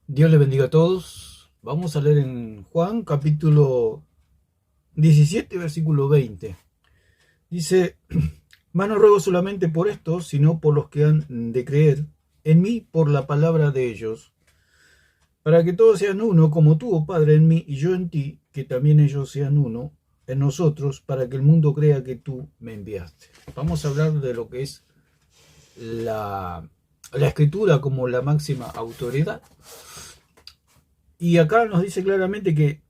Dios les bendiga a todos. Vamos a leer en Juan capítulo 17, versículo 20. Dice, mas no ruego solamente por estos, sino por los que han de creer en mí por la palabra de ellos, para que todos sean uno, como tú, oh Padre, en mí y yo en ti, que también ellos sean uno en nosotros, para que el mundo crea que tú me enviaste. Vamos a hablar de lo que es la escritura como la máxima autoridad. Y acá nos dice claramente que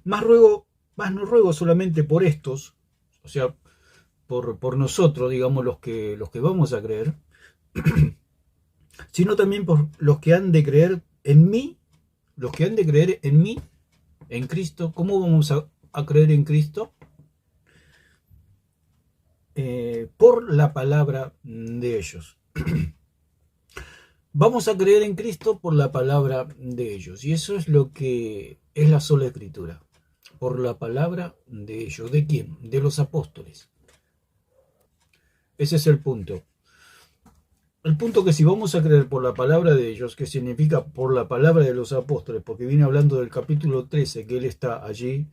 más no ruego solamente por estos, o sea, por nosotros, digamos, los que vamos a creer, sino también por los que han de creer en mí, los que han de creer en mí, en Cristo. ¿Cómo vamos a creer en Cristo? Por la palabra de ellos. Vamos a creer en Cristo por la palabra de ellos. Y eso es lo que es la sola escritura. Por la palabra de ellos. ¿De quién? De los apóstoles. Ese es el punto. El punto que si vamos a creer por la palabra de ellos, que significa por la palabra de los apóstoles, porque viene hablando del capítulo 13, que él está allí,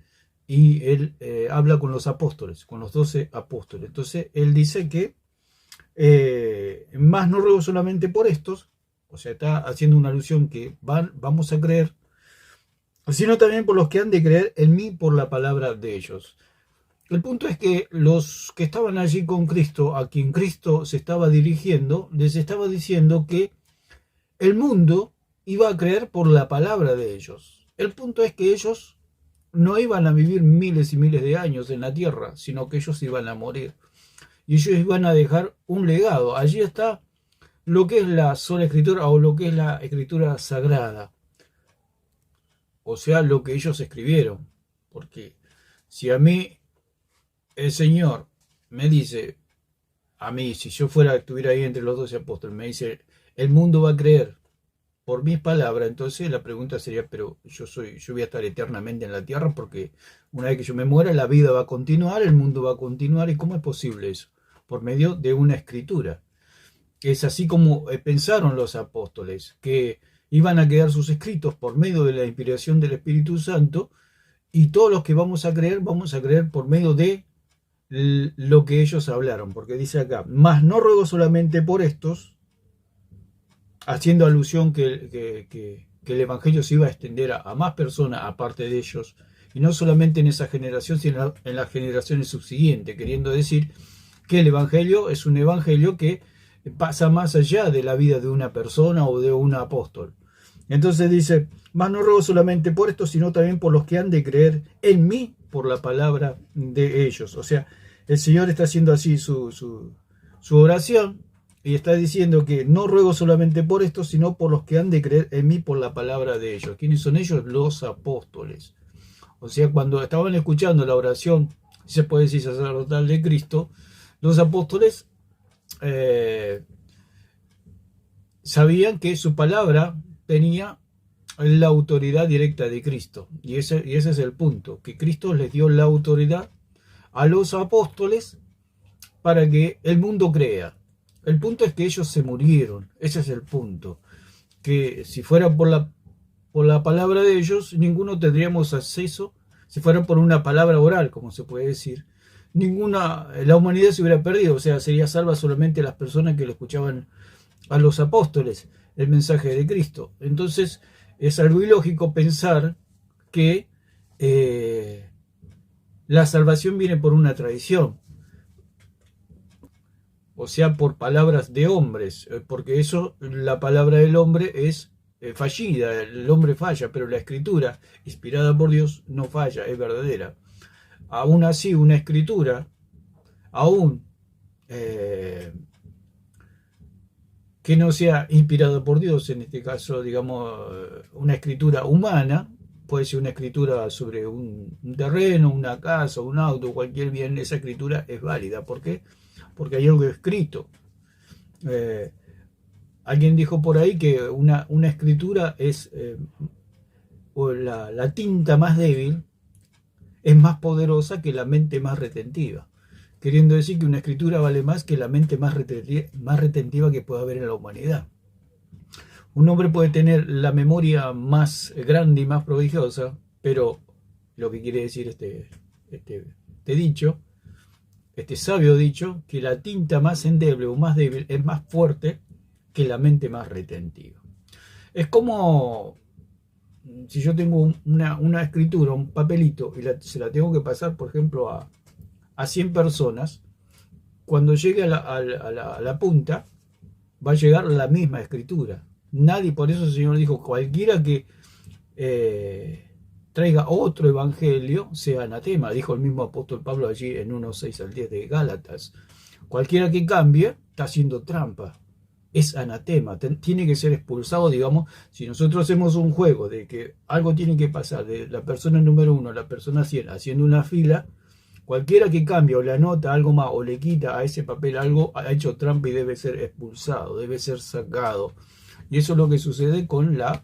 y él habla con los apóstoles, con los 12 apóstoles. Entonces él dice que más no ruego solamente por estos, o sea, está haciendo una alusión que vamos a creer, sino también por los que han de creer en mí por la palabra de ellos. El punto es que los que estaban allí con Cristo, a quien Cristo se estaba dirigiendo, les estaba diciendo que el mundo iba a creer por la palabra de ellos. El punto es que ellos no iban a vivir miles y miles de años en la tierra, sino que ellos iban a morir. Y ellos iban a dejar un legado. Allí está lo que es la sola escritura o lo que es la escritura sagrada. O sea, lo que ellos escribieron. Porque si a mí el Señor me dice, a mí, si yo estuviera ahí entre los 12 apóstoles, me dice, el mundo va a creer por mis palabras, entonces la pregunta sería, pero yo voy a estar eternamente en la tierra porque una vez que yo me muera, la vida va a continuar, el mundo va a continuar, ¿y cómo es posible eso? Por medio de una escritura. Es así como pensaron los apóstoles, que iban a quedar sus escritos por medio de la inspiración del Espíritu Santo, y todos los que vamos a creer por medio de lo que ellos hablaron, porque dice acá, mas no ruego solamente por estos, haciendo alusión que el Evangelio se iba a extender a más personas aparte de ellos, y no solamente en esa generación, sino en las generaciones subsiguientes, queriendo decir que el Evangelio es un Evangelio que pasa más allá de la vida de una persona o de un apóstol. Entonces dice, mas no ruego solamente por esto, sino también por los que han de creer en mí por la palabra de ellos. O sea, el Señor está haciendo así su oración y está diciendo que no ruego solamente por esto, sino por los que han de creer en mí por la palabra de ellos. ¿Quiénes son ellos? Los apóstoles. O sea, cuando estaban escuchando la oración, se puede decir sacerdotal de Cristo, los apóstoles sabían que su palabra tenía la autoridad directa de Cristo. Y ese es el punto, que Cristo les dio la autoridad a los apóstoles para que el mundo crea. El punto es que ellos se murieron, ese es el punto. Que si fuera por la palabra de ellos, ninguno tendríamos acceso, si fuera por una palabra oral, como se puede decir, la humanidad se hubiera perdido, o sea, sería salva solamente las personas que le escuchaban a los apóstoles el mensaje de Cristo. Entonces es algo ilógico pensar que la salvación viene por una tradición, o sea, por palabras de hombres, porque eso, la palabra del hombre es fallida, el hombre falla, pero la escritura, inspirada por Dios, no falla, es verdadera. Aún así, una escritura, aún que no sea inspirada por Dios, en este caso, digamos, una escritura humana, puede ser una escritura sobre un terreno, una casa, un auto, cualquier bien, esa escritura es válida. ¿Por qué? Porque hay algo escrito. Alguien dijo por ahí que una escritura es la tinta más débil, es más poderosa que la mente más retentiva. Queriendo decir que una escritura vale más que la mente más retentiva que pueda haber en la humanidad. Un hombre puede tener la memoria más grande y más prodigiosa, pero lo que quiere decir este dicho, este sabio dicho, que la tinta más endeble o más débil es más fuerte que la mente más retentiva. Es como si yo tengo una escritura, un papelito, y se la tengo que pasar, por ejemplo, a 100 personas, cuando llegue a la punta, va a llegar la misma escritura. Nadie, por eso el Señor dijo, cualquiera que traiga otro evangelio sea anatema, dijo el mismo apóstol Pablo allí en 1:6 al 10 de Gálatas. Cualquiera que cambie está haciendo trampa, es anatema, tiene que ser expulsado. Digamos, si nosotros hacemos un juego de que algo tiene que pasar de la persona número 1 a la persona 100 haciendo una fila, cualquiera que cambie o le anota algo más o le quita a ese papel algo, ha hecho trampa y debe ser expulsado, debe ser sacado. Y eso es lo que sucede con la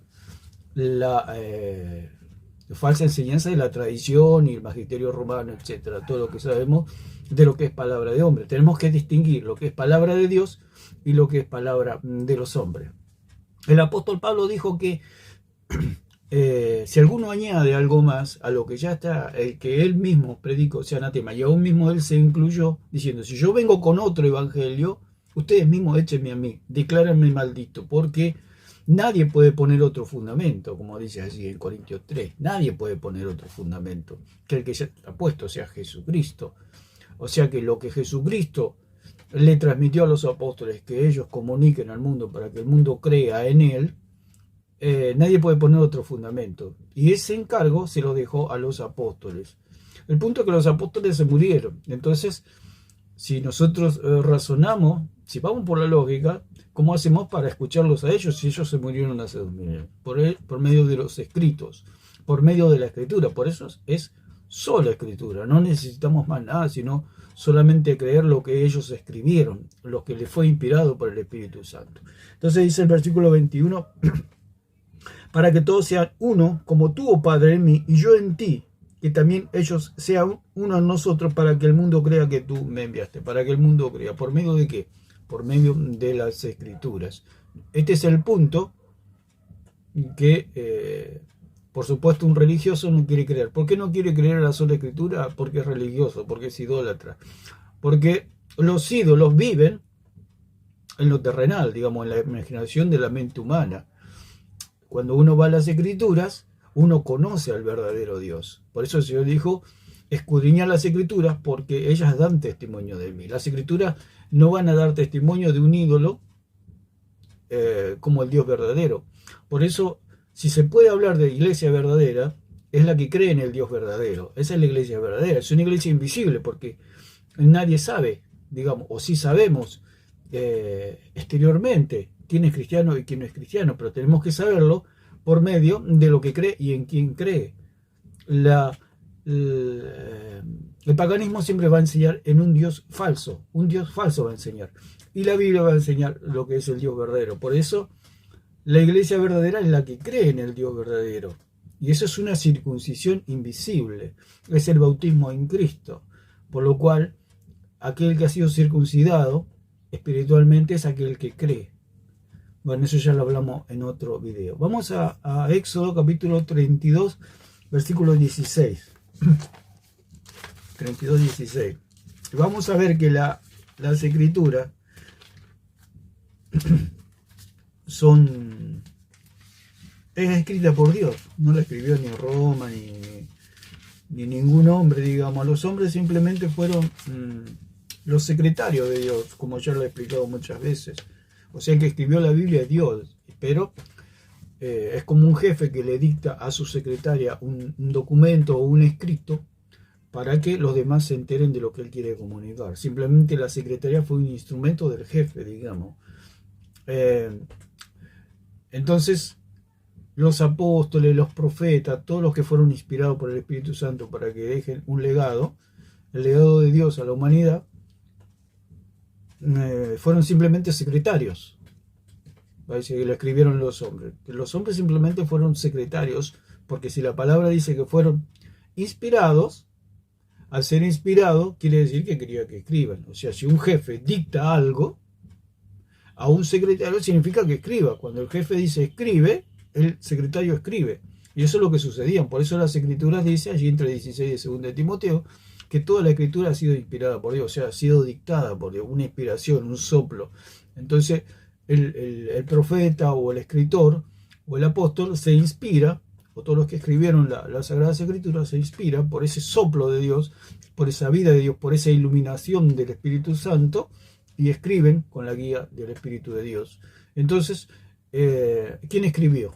falsa enseñanza de la tradición y el magisterio romano, etcétera. Todo lo que sabemos de lo que es palabra de hombre. Tenemos que distinguir lo que es palabra de Dios y lo que es palabra de los hombres. El apóstol Pablo dijo que si alguno añade algo más a lo que ya está, el que él mismo predicó sea anatema, y aún mismo él se incluyó diciendo, si yo vengo con otro evangelio, ustedes mismos échenme a mí, declárenme maldito, porque nadie puede poner otro fundamento, como dice allí en Corintios 3, nadie puede poner otro fundamento, que el que ya está puesto sea Jesucristo. O sea que lo que Jesucristo le transmitió a los apóstoles, que ellos comuniquen al mundo para que el mundo crea en él, nadie puede poner otro fundamento. Y ese encargo se lo dejó a los apóstoles. El punto es que los apóstoles se murieron. Entonces, si nosotros razonamos, si vamos por la lógica, ¿cómo hacemos para escucharlos a ellos si ellos se murieron hace 2000 años? Por medio de los escritos, por medio de la escritura. Por eso es sola escritura. No necesitamos más nada, sino solamente creer lo que ellos escribieron, lo que les fue inspirado por el Espíritu Santo. Entonces dice el versículo 21, para que todos sean uno, como tú, oh Padre, en mí y yo en ti, que también ellos sean uno en nosotros, para que el mundo crea que tú me enviaste. Para que el mundo crea. ¿Por medio de qué? Por medio de las escrituras. Este es el punto que, por supuesto, un religioso no quiere creer. ¿Por qué no quiere creer a la sola escritura? Porque es religioso, porque es idólatra. Porque los ídolos viven en lo terrenal, digamos, en la imaginación de la mente humana. Cuando uno va a las escrituras, uno conoce al verdadero Dios. Por eso el Señor dijo, escudriñad las escrituras porque ellas dan testimonio de mí. Las escrituras no van a dar testimonio de un ídolo como el Dios verdadero. Por eso, si se puede hablar de iglesia verdadera, es la que cree en el Dios verdadero. Esa es la iglesia verdadera. Es una iglesia invisible porque nadie sabe, digamos, o sí sabemos exteriormente quién es cristiano y quién no es cristiano, pero tenemos que saberlo por medio de lo que cree y en quién cree. El paganismo siempre va a enseñar en un Dios falso va a enseñar, y la Biblia va a enseñar lo que es el Dios verdadero. Por eso la iglesia verdadera es la que cree en el Dios verdadero, y eso es una circuncisión invisible, es el bautismo en Cristo, por lo cual aquel que ha sido circuncidado espiritualmente es aquel que cree. Bueno, eso ya lo hablamos en otro video. Vamos a Éxodo capítulo 32, versículo 16. 32, 16. Vamos a ver que las escrituras es escrita por Dios. No la escribió ni Roma, ni ningún hombre, digamos. Los hombres simplemente fueron los secretarios de Dios, como ya lo he explicado muchas veces. O sea, el que escribió la Biblia es Dios, pero es como un jefe que le dicta a su secretaria un documento o un escrito para que los demás se enteren de lo que él quiere comunicar. Simplemente la secretaria fue un instrumento del jefe, digamos. Entonces, los apóstoles, los profetas, todos los que fueron inspirados por el Espíritu Santo para que dejen un legado, el legado de Dios a la humanidad, fueron simplemente secretarios. Parece que lo escribieron los hombres. Los hombres simplemente fueron secretarios, porque si la palabra dice que fueron inspirados, al ser inspirado quiere decir que quería que escriban. O sea, si un jefe dicta algo, a un secretario significa que escriba. Cuando el jefe dice escribe, el secretario escribe. Y eso es lo que sucedía. Por eso las escrituras dice allí entre 16 y 2 de Timoteo que toda la escritura ha sido inspirada por Dios, o sea, ha sido dictada por Dios, una inspiración, un soplo. Entonces el profeta o el escritor o el apóstol se inspira, o todos los que escribieron las Sagradas Escrituras se inspiran por ese soplo de Dios, por esa vida de Dios, por esa iluminación del Espíritu Santo, y escriben con la guía del Espíritu de Dios. Entonces, ¿quién escribió?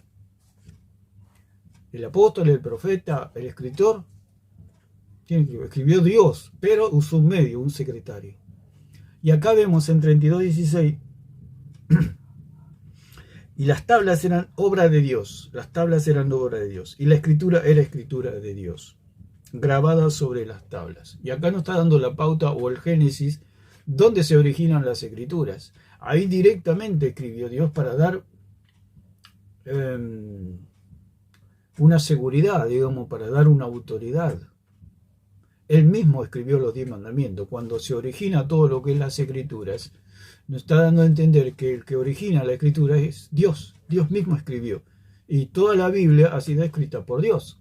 ¿El apóstol, el profeta, el escritor? ¿Quién escribió? Escribió Dios, pero usó un medio, un secretario. Y acá vemos en 32:16, y las tablas eran obra de Dios, las tablas eran obra de Dios, y la escritura era escritura de Dios, grabada sobre las tablas. Y acá nos está dando la pauta o el Génesis, donde se originan las escrituras. Ahí directamente escribió Dios para dar una seguridad, digamos, para dar una autoridad. Él mismo escribió los 10 mandamientos. Cuando se origina todo lo que es las escrituras, nos está dando a entender que el que origina la escritura es Dios. Dios mismo escribió. Y toda la Biblia ha sido escrita por Dios.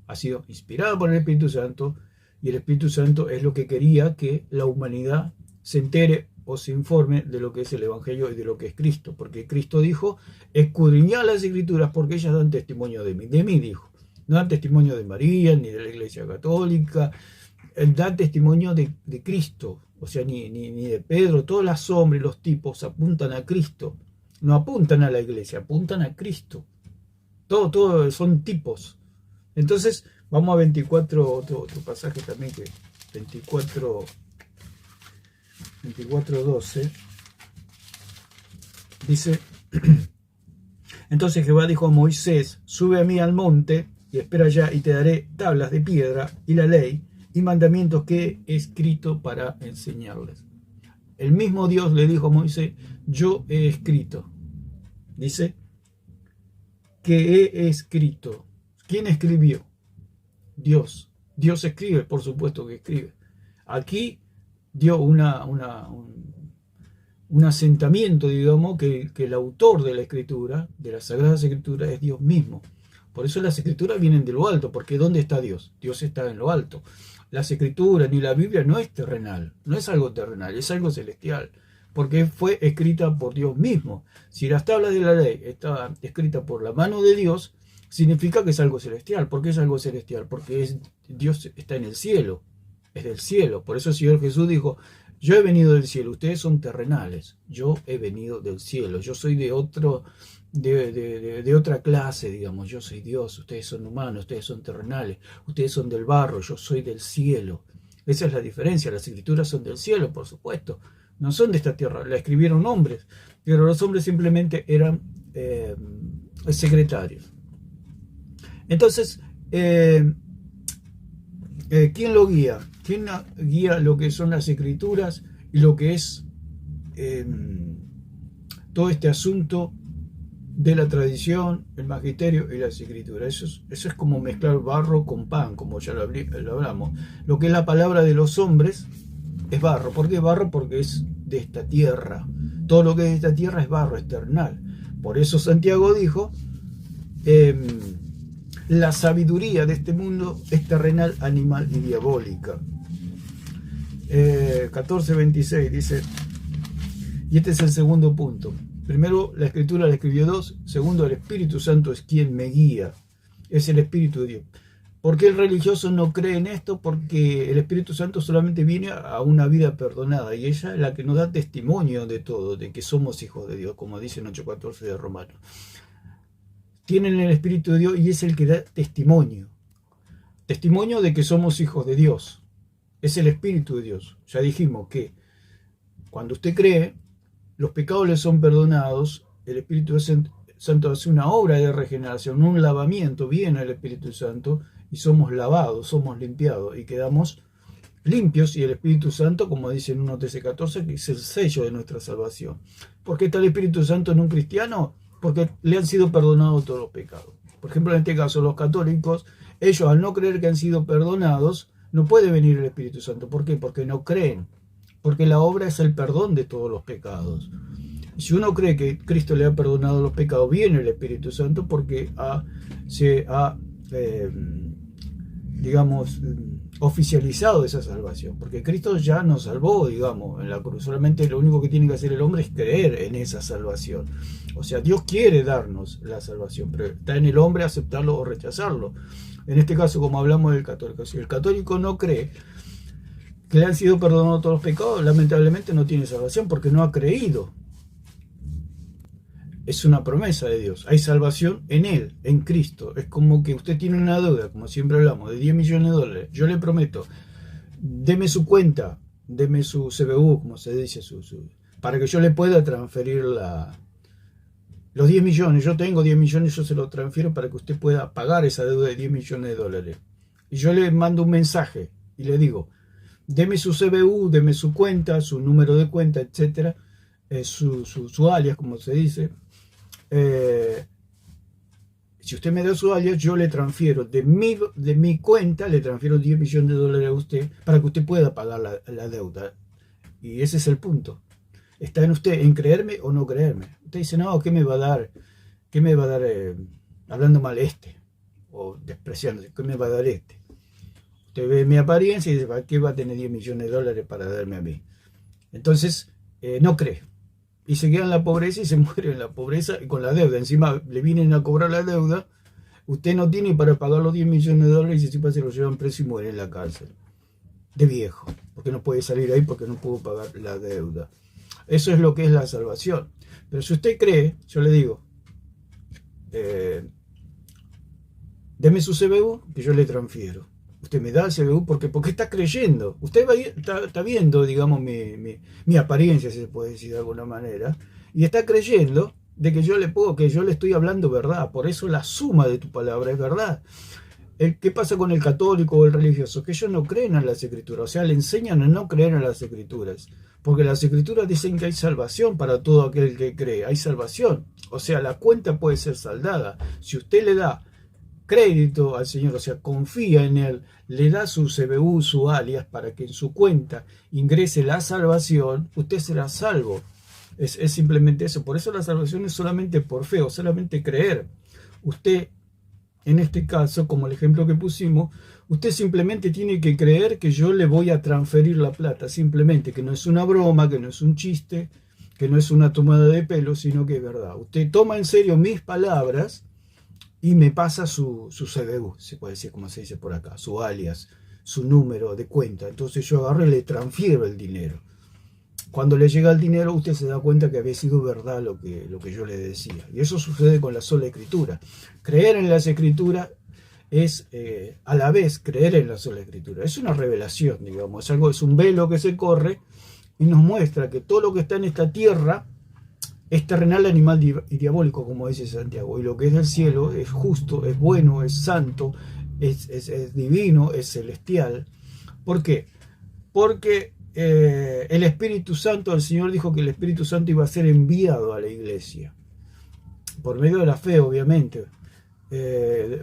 Ha sido inspirada por el Espíritu Santo, y el Espíritu Santo es lo que quería que la humanidad se entere o se informe de lo que es el Evangelio y de lo que es Cristo. Porque Cristo dijo, escudriñad las escrituras porque ellas dan testimonio de mí. De mí dijo. No dan testimonio de María, ni de la Iglesia Católica, dan testimonio de Cristo, o sea, ni de Pedro. Todas las sombras y los tipos apuntan a Cristo, no apuntan a la Iglesia, apuntan a Cristo. Todo son tipos. Entonces, vamos a 24, otro pasaje también, que 24:12, dice, entonces Jehová dijo a Moisés, sube a mí al monte, y espera allá, y te daré tablas de piedra, y la ley, y mandamientos que he escrito para enseñarles. El mismo Dios le dijo a Moisés, yo he escrito. Dice que he escrito. ¿Quién escribió? Dios. Dios escribe, por supuesto que escribe. Aquí dio un asentamiento, digamos, que el autor de la escritura, de las Sagradas Escrituras, es Dios mismo. Por eso las escrituras vienen de lo alto, porque ¿dónde está Dios? Dios está en lo alto. Las escrituras ni la Biblia no es terrenal, no es algo terrenal, es algo celestial, porque fue escrita por Dios mismo. Si las tablas de la ley estaban escritas por la mano de Dios, significa que es algo celestial. ¿Por qué es algo celestial? Porque Dios está en el cielo, es del cielo. Por eso el Señor Jesús dijo, yo he venido del cielo, ustedes son terrenales, yo he venido del cielo, yo soy de otra clase, digamos, yo soy Dios, ustedes son humanos, ustedes son terrenales, ustedes son del barro, yo soy del cielo. Esa es la diferencia. Las escrituras son del cielo, por supuesto, no son de esta tierra, la escribieron hombres, pero los hombres simplemente eran secretarios. Entonces, ¿quién lo guía? ¿Quién guía lo que son las escrituras y lo que es todo este asunto de la tradición, el magisterio y las escrituras? Eso es como mezclar barro con pan, como ya lo hablamos. Lo que es la palabra de los hombres es barro. ¿Por qué barro? Porque es de esta tierra. Todo lo que es de esta tierra es barro, es terrenal. Por eso Santiago dijo, la sabiduría de este mundo es terrenal, animal y diabólica. 14:26 dice, y este es el segundo punto. Primero, la escritura la escribió Dios. Segundo, el Espíritu Santo es quien me guía. Es el Espíritu de Dios. ¿Por qué el religioso no cree en esto? Porque el Espíritu Santo solamente viene a una vida perdonada. Y ella es la que nos da testimonio de todo, de que somos hijos de Dios, como dice en 8:14 de Romanos. Tienen el Espíritu de Dios y es el que da testimonio. Testimonio de que somos hijos de Dios. Es el Espíritu de Dios. Ya dijimos que cuando usted cree, los pecados le son perdonados, el Espíritu Santo hace una obra de regeneración, un lavamiento, viene el Espíritu Santo y somos lavados, somos limpiados y quedamos limpios, y el Espíritu Santo, como dice en 1:13-14, que es el sello de nuestra salvación. ¿Por qué está el Espíritu Santo en un cristiano? Porque le han sido perdonados todos los pecados. Por ejemplo, en este caso, los católicos, ellos al no creer que han sido perdonados, no puede venir el Espíritu Santo. ¿Por qué? Porque no creen. porque la obra es el perdón de todos los pecados. Si uno cree que Cristo le ha perdonado los pecados, viene el Espíritu Santo porque se ha digamos, oficializado esa salvación, porque Cristo ya nos salvó, digamos, en la cruz. Solamente lo único que tiene que hacer el hombre es creer en esa salvación. O sea, Dios quiere darnos la salvación, pero está en el hombre aceptarlo o rechazarlo. En este caso, como hablamos del católico, si el católico no cree que le han sido perdonados todos los pecados, lamentablemente no tiene salvación porque no ha creído. Es una promesa de Dios. Hay salvación en Él, en Cristo. Es como que usted tiene una deuda, como siempre hablamos, de 10 millones de dólares. Yo le prometo, deme su cuenta, deme su CBU, como se dice, para que yo le pueda transferir los 10 millones. Yo tengo 10 millones, yo se lo transfiero para que usted pueda pagar esa deuda de 10 millones de dólares. Y yo le mando un mensaje y le digo, deme su CBU, deme su cuenta, su número de cuenta, etcétera, su alias, como se dice. Si usted me da su alias, yo le transfiero de mi cuenta, le transfiero 10 millones de dólares a usted para que usted pueda pagar la deuda. Y ese es el punto. Está en usted, en creerme o no creerme. Usted dice, no, ¿qué me va a dar? ¿Qué me va a dar hablando mal o despreciando? ¿Qué me va a dar este? Usted ve mi apariencia y dice, ¿para qué va a tener 10 millones de dólares para darme a mí? Entonces, no cree. Y se queda en la pobreza y se muere en la pobreza y con la deuda. Encima le vienen a cobrar la deuda. Usted no tiene para pagar los 10 millones de dólares y se lo llevan preso y muere en la cárcel. De viejo. Porque no puede salir ahí porque no pudo pagar la deuda. Eso es lo que es la salvación. Pero si usted cree, yo le digo, deme su CBU que yo le transfiero. Usted me da el CBU porque está creyendo. Usted está viendo, digamos, mi apariencia, si se puede decir de alguna manera, y está creyendo de que yo le estoy hablando verdad. Por eso la suma de tu palabra es verdad. ¿Qué pasa con el católico o el religioso? Que ellos no creen en las escrituras, o sea, le enseñan a no creer en las escrituras, porque las escrituras dicen que hay salvación para todo aquel que cree, hay salvación, o sea, la cuenta puede ser saldada. Si usted le da crédito al Señor, o sea, confía en Él, le da su CBU, su alias, para que en su cuenta ingrese la salvación, usted será salvo. Es simplemente eso. Por eso la salvación es solamente por fe, o solamente creer. Usted, en este caso, como el ejemplo que pusimos, usted simplemente tiene que creer que yo le voy a transferir la plata, simplemente, que no es una broma, que no es un chiste, que no es una tomada de pelo, sino que es verdad. Usted toma en serio mis palabras y me pasa su CBU, se puede decir como se dice por acá, su alias, su número de cuenta. Entonces yo agarro y le transfiero el dinero. Cuando le llega el dinero, usted se da cuenta que había sido verdad lo que yo le decía. Y eso sucede con la sola escritura. Creer en las escrituras es a la vez creer en la sola escritura. Es una revelación, digamos, es un velo que se corre y nos muestra que todo lo que está en esta tierra es terrenal, animal y diabólico, como dice Santiago, y lo que es del cielo es justo, es bueno, es santo, es divino, es celestial. ¿Por qué? Porque el Espíritu Santo, el Señor dijo que el Espíritu Santo iba a ser enviado a la iglesia, por medio de la fe, obviamente,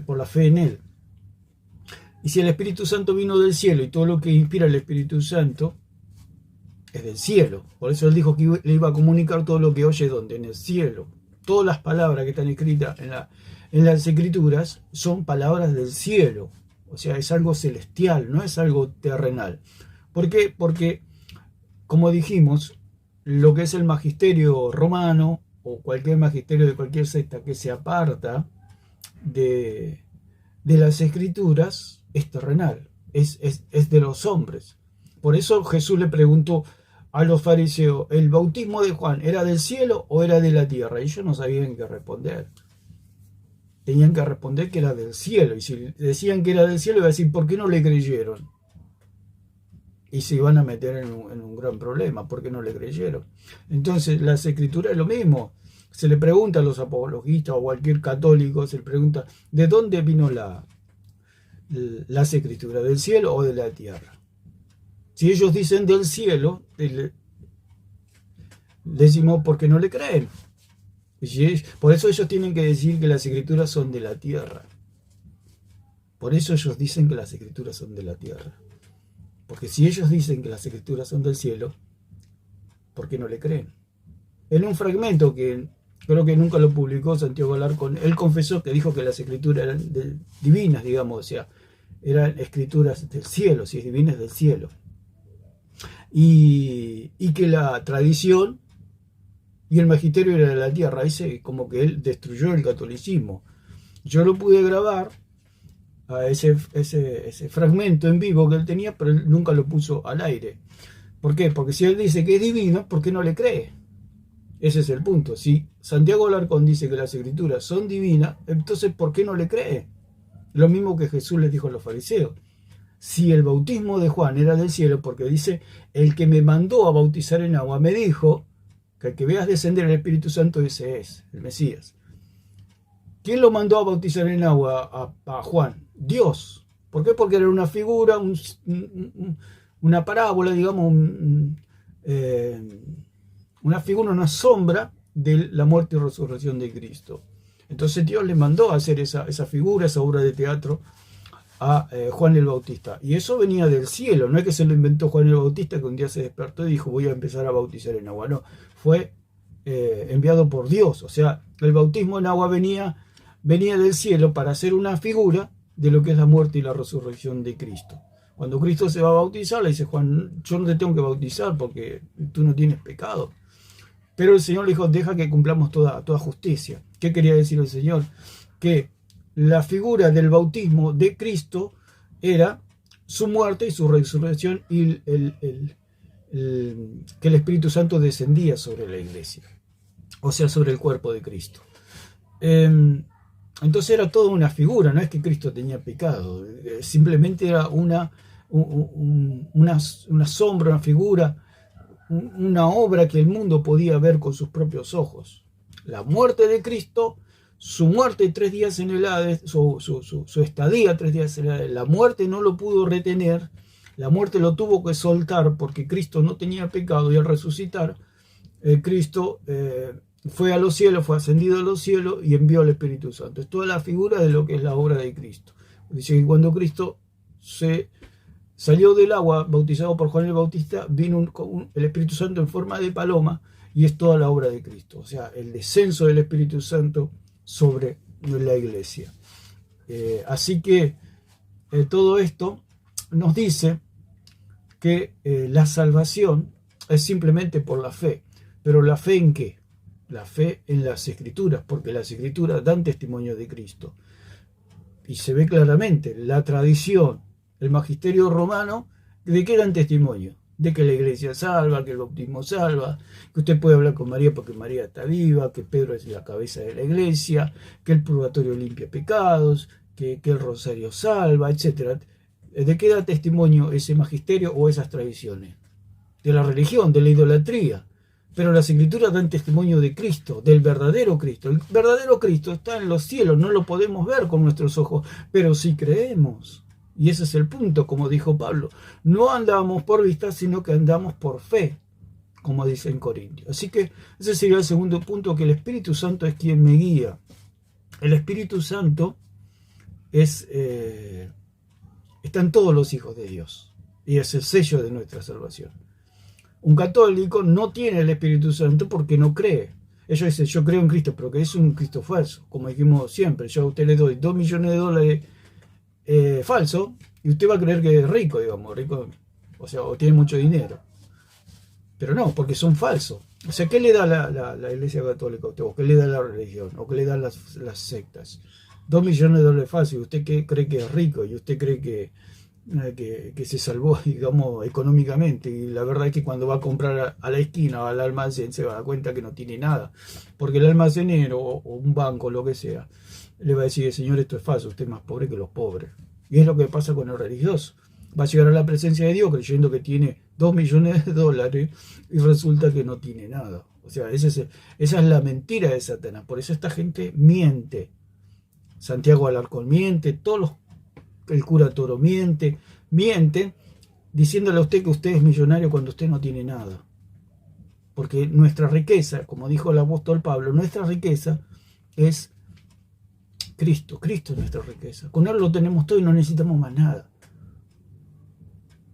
por la fe en Él. Y si el Espíritu Santo vino del cielo y todo lo que inspira el Espíritu Santo es del cielo. Por eso Él dijo que le iba a comunicar todo lo que oye donde, en el cielo. Todas las palabras que están escritas en las escrituras son palabras del cielo. O sea, es algo celestial, no es algo terrenal. ¿Por qué? Porque, como dijimos, lo que es el magisterio romano o cualquier magisterio de cualquier secta que se aparta de las escrituras es terrenal, es de los hombres. Por eso Jesús le preguntó a los fariseos, ¿el bautismo de Juan era del cielo o era de la tierra? Y ellos no sabían qué responder. Tenían que responder que era del cielo. Y si decían que era del cielo, iba a decir, ¿por qué no le creyeron? Y se iban a meter en un gran problema, ¿por qué no le creyeron? Entonces, las escrituras es lo mismo. Se le pregunta a los apologistas o a cualquier católico, se le pregunta, ¿de dónde vino las escrituras? ¿Del cielo o de la tierra? Si ellos dicen del cielo, decimos porque no le creen. Por eso ellos tienen que decir que las escrituras son de la tierra. Por eso ellos dicen que las escrituras son de la tierra. Porque si ellos dicen que las escrituras son del cielo, ¿por qué no le creen? En un fragmento que creo que nunca lo publicó Santiago Alarcón, él confesó que dijo que las escrituras eran divinas, digamos, o sea, eran escrituras del cielo, si es divinas del cielo. Y que la tradición y el magisterio era de la tierra. Ese como que él destruyó el catolicismo. Yo lo pude grabar a ese fragmento en vivo que él tenía, pero él nunca lo puso al aire. ¿Por qué? Porque si él dice que es divino, ¿por qué no le cree? Ese es el punto. Si Santiago Alarcón dice que las escrituras son divinas, entonces ¿por qué no le cree? Lo mismo que Jesús les dijo a los fariseos. Si el bautismo de Juan era del cielo, porque dice, el que me mandó a bautizar en agua me dijo que el que veas descender el Espíritu Santo, ese es, el Mesías. ¿Quién lo mandó a bautizar en agua a Juan? Dios. ¿Por qué? Porque era una figura, una parábola, digamos, una figura, una sombra de la muerte y resurrección de Cristo. Entonces Dios le mandó a hacer esa figura, esa obra de teatro a Juan el Bautista. Y eso venía del cielo, no es que se lo inventó Juan el Bautista, que un día se despertó y dijo voy a empezar a bautizar en agua. No, fue enviado por Dios. O sea, el bautismo en agua venía del cielo para hacer una figura de lo que es la muerte y la resurrección de Cristo. Cuando Cristo se va a bautizar, le dice Juan, yo no te tengo que bautizar porque tú no tienes pecado. Pero el Señor le dijo, deja que cumplamos toda justicia. ¿Qué quería decir el Señor? Que la figura del bautismo de Cristo era su muerte y su resurrección y que el Espíritu Santo descendía sobre la iglesia, o sea, sobre el cuerpo de Cristo. Entonces era toda una figura, no es que Cristo tenía pecado, simplemente era una sombra, una figura, una obra que el mundo podía ver con sus propios ojos. La muerte de Cristo, su muerte 3 días en el Hades, su estadía 3 días en el Hades, la muerte no lo pudo retener, la muerte lo tuvo que soltar porque Cristo no tenía pecado y al resucitar, Cristo fue a los cielos, fue ascendido a los cielos y envió al Espíritu Santo. Es toda la figura de lo que es la obra de Cristo. Dice que cuando Cristo se salió del agua, bautizado por Juan el Bautista, vino el Espíritu Santo en forma de paloma y es toda la obra de Cristo. O sea, el descenso del Espíritu Santo sobre la iglesia. Así que todo esto nos dice que la salvación es simplemente por la fe. ¿Pero la fe en qué? La fe en las Escrituras, porque las Escrituras dan testimonio de Cristo. Y se ve claramente la tradición, el magisterio romano, ¿de qué dan testimonio? De que la iglesia salva, que el bautismo salva, que usted puede hablar con María porque María está viva, que Pedro es la cabeza de la iglesia, que el purgatorio limpia pecados, que el rosario salva, etc. ¿De qué da testimonio ese magisterio o esas tradiciones? De la religión, de la idolatría. Pero las Escrituras dan testimonio de Cristo, del verdadero Cristo. El verdadero Cristo está en los cielos, no lo podemos ver con nuestros ojos, pero sí creemos. Y ese es el punto, como dijo Pablo. No andamos por vista, sino que andamos por fe, como dice en Corintios. Así que ese sería el segundo punto, que el Espíritu Santo es quien me guía. El Espíritu Santo está en todos los hijos de Dios. Y es el sello de nuestra salvación. Un católico no tiene el Espíritu Santo porque no cree. Ellos dicen, yo creo en Cristo, pero que es un Cristo falso. Como dijimos siempre, yo a usted le doy $2 millones falso y usted va a creer que es rico, digamos, rico, o sea, o tiene mucho dinero. Pero no, porque son falsos. O sea, ¿qué le da la Iglesia Católica a usted? ¿O qué le da la religión? ¿O qué le dan las sectas? $2 millones falsos y usted cree que es rico y usted cree que se salvó, digamos, económicamente, y la verdad es que cuando va a comprar a la esquina o al almacén se va a dar cuenta que no tiene nada, porque el almacenero o un banco, lo que sea, le va a decir, señor, esto es falso, usted es más pobre que los pobres. Y es lo que pasa con el religioso. Va a llegar a la presencia de Dios creyendo que tiene $2 millones y resulta que no tiene nada. O sea, esa es la mentira de Satanás. Por eso esta gente miente. Santiago Alarcón miente, el cura Toro mienten diciéndole a usted que usted es millonario cuando usted no tiene nada. Porque nuestra riqueza, como dijo el apóstol Pablo, nuestra riqueza es Cristo. Cristo es nuestra riqueza. Con Él lo tenemos todo y no necesitamos más nada.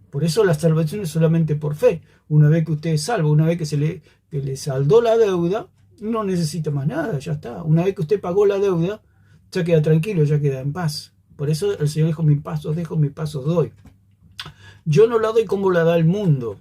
Por eso la salvación es solamente por fe. Una vez que usted es salvo, una vez que le saldó la deuda, no necesita más nada, ya está. Una vez que usted pagó la deuda, ya queda tranquilo, ya queda en paz. Por eso el Señor dijo, mis pasos dejo, mis pasos doy. Yo no la doy como la da el mundo.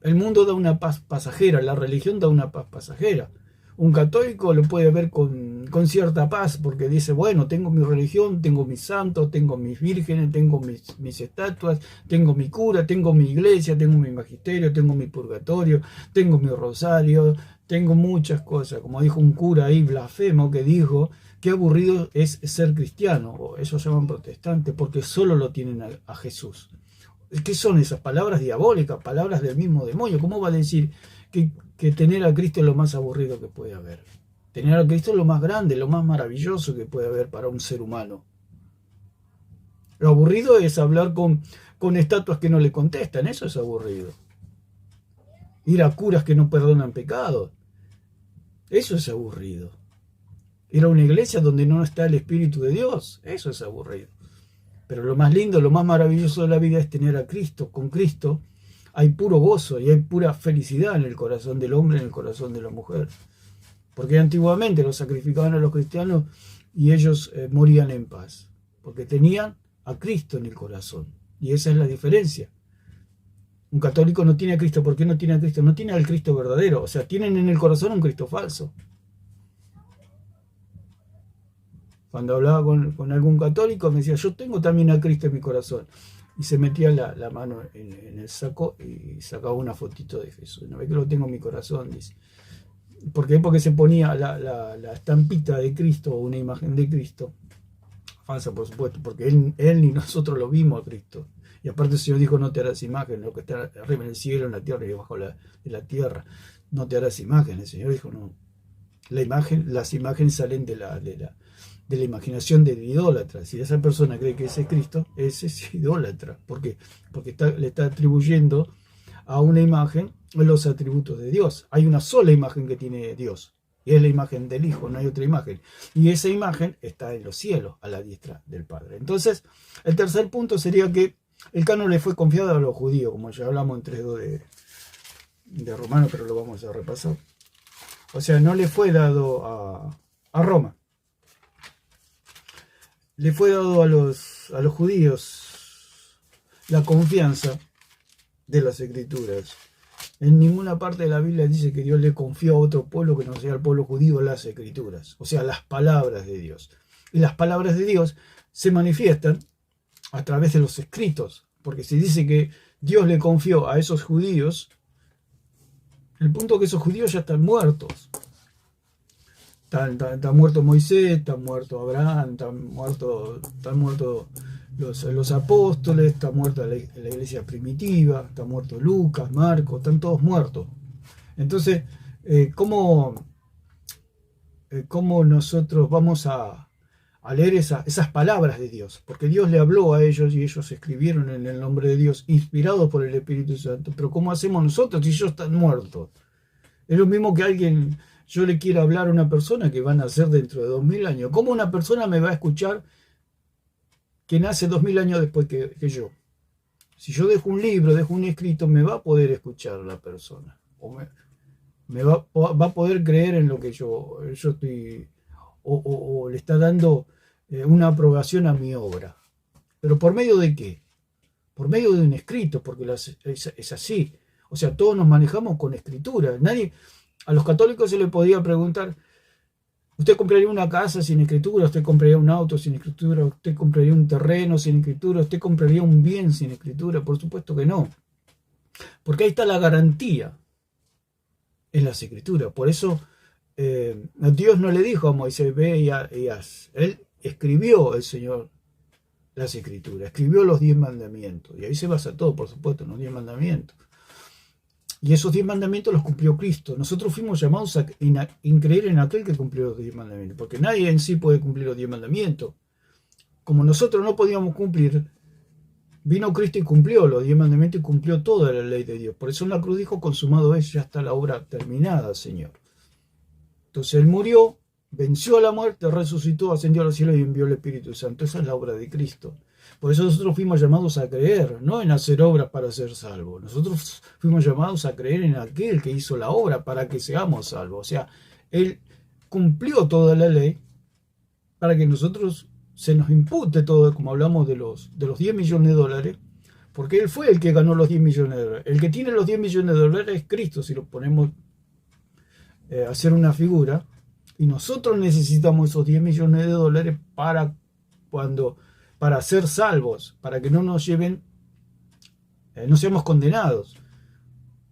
El mundo da una paz pasajera, la religión da una paz pasajera. Un católico lo puede ver con cierta paz, porque dice, bueno, tengo mi religión, tengo mis santos, tengo mis vírgenes, tengo mis estatuas, tengo mi cura, tengo mi iglesia, tengo mi magisterio, tengo mi purgatorio, tengo mi rosario, tengo muchas cosas. Como dijo un cura ahí, blasfemo, que dijo, qué aburrido es ser cristiano, o ellos llaman protestantes, porque solo lo tienen a Jesús. ¿Qué son esas palabras diabólicas, palabras del mismo demonio? ¿Cómo va a decir que tener a Cristo es lo más aburrido que puede haber? Tener a Cristo es lo más grande, lo más maravilloso que puede haber para un ser humano. Lo aburrido es hablar con estatuas que no le contestan, eso es aburrido. Ir a curas que no perdonan pecados, eso es aburrido. Ir a una iglesia donde no está el Espíritu de Dios, eso es aburrido. Pero lo más lindo, lo más maravilloso de la vida es tener a Cristo. Con Cristo hay puro gozo y hay pura felicidad en el corazón del hombre, en el corazón de la mujer. Porque antiguamente los sacrificaban a los cristianos y ellos morían en paz. Porque tenían a Cristo en el corazón. Y esa es la diferencia. Un católico no tiene a Cristo. ¿Por qué no tiene a Cristo? No tiene al Cristo verdadero. O sea, tienen en el corazón un Cristo falso. Cuando hablaba con algún católico me decía, yo tengo también a Cristo en mi corazón. Y se metía la mano en el saco y sacaba una fotito de Jesús. Una vez que lo tengo en mi corazón, dice. ¿Por qué? Porque se ponía la estampita de Cristo o una imagen de Cristo. Falsa, por supuesto, porque él ni nosotros lo vimos a Cristo. Y aparte el Señor dijo, no te harás imagen, lo que está arriba en el cielo, en la tierra y debajo de la tierra. No te harás imagen. El Señor dijo, no. Las imágenes salen de la imaginación del idólatra. Si esa persona cree que ese es Cristo, ese es idólatra. ¿Por qué? Porque le está atribuyendo a una imagen los atributos de Dios. Hay una sola imagen que tiene Dios, y es la imagen del Hijo, no hay otra imagen. Y esa imagen está en los cielos, a la diestra del Padre. Entonces, el tercer punto sería que el canon le fue confiado a los judíos, como ya hablamos en 3.2 de Romanos, pero lo vamos a repasar. O sea, no le fue dado a Roma. Le fue dado a los judíos la confianza de las Escrituras. En ninguna parte de la Biblia dice que Dios le confió a otro pueblo que no sea el pueblo judío las Escrituras, o sea, las palabras de Dios. Y las palabras de Dios se manifiestan a través de los escritos, porque se dice que Dios le confió a esos judíos, el punto que esos judíos ya están muertos. Está muerto Moisés, está muerto Abraham, están muertos los apóstoles, está muerta la iglesia primitiva, está muerto Lucas, Marcos, están todos muertos. Entonces, ¿cómo nosotros vamos a leer esas palabras de Dios? Porque Dios le habló a ellos y ellos escribieron en el nombre de Dios, inspirados por el Espíritu Santo. Pero ¿cómo hacemos nosotros si ellos están muertos? Es lo mismo que yo le quiera hablar a una persona que van a nacer dentro de 2000 años. ¿Cómo una persona me va a escuchar que nace 2000 años después que yo? Si yo dejo un libro, dejo un escrito, me va a poder escuchar la persona. O va a poder creer en lo que yo estoy, o le está dando una aprobación a mi obra. ¿Pero por medio de qué? Por medio de un escrito, porque es así. O sea, todos nos manejamos con escritura. A los católicos se les podía preguntar, ¿usted compraría una casa sin escritura? ¿Usted compraría un auto sin escritura? ¿Usted compraría un terreno sin escritura? ¿Usted compraría un bien sin escritura? Por supuesto que no. Porque ahí está la garantía en las escrituras. Por eso Dios no le dijo a Moisés, ve y haz. Él escribió, el Señor, las escrituras. Escribió los 10 mandamientos. Y ahí se basa todo, por supuesto, en los 10 mandamientos. Y esos 10 mandamientos los cumplió Cristo. Nosotros fuimos llamados a creer en aquel que cumplió los 10 mandamientos. Porque nadie en sí puede cumplir los 10 mandamientos. Como nosotros no podíamos cumplir, vino Cristo y cumplió los 10 mandamientos y cumplió toda la ley de Dios. Por eso en la cruz dijo, consumado es, ya está la obra terminada, Señor. Entonces Él murió venció a la muerte, resucitó, ascendió a los cielos y envió el Espíritu Santo. Esa es la obra de Cristo. Por eso nosotros fuimos llamados a creer, no en hacer obras para ser salvos. Nosotros fuimos llamados a creer en aquel que hizo la obra para que seamos salvos. O sea, Él cumplió toda la ley para que nosotros se nos impute todo, como hablamos de los 10 millones de dólares, porque Él fue el que ganó los 10 millones de dólares. El que tiene los 10 millones de dólares es Cristo, si lo ponemos a hacer una figura, y nosotros necesitamos esos 10 millones de dólares para ser salvos, para que no nos lleven, no seamos condenados.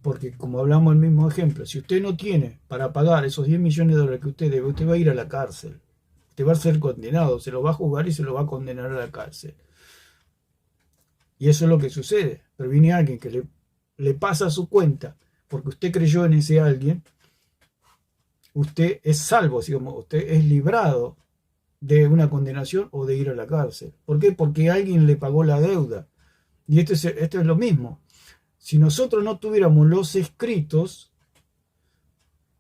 Porque como hablamos el mismo ejemplo, si usted no tiene para pagar esos 10 millones de dólares que usted debe, usted va a ir a la cárcel. Usted va a ser condenado, se lo va a juzgar y se lo va a condenar a la cárcel. Y eso es lo que sucede. Pero viene alguien que le pasa su cuenta, porque usted creyó en ese alguien, usted es salvo, digamos, usted es librado de una condenación o de ir a la cárcel. ¿Por qué? Porque alguien le pagó la deuda. Y esto es lo mismo. Si nosotros no tuviéramos los escritos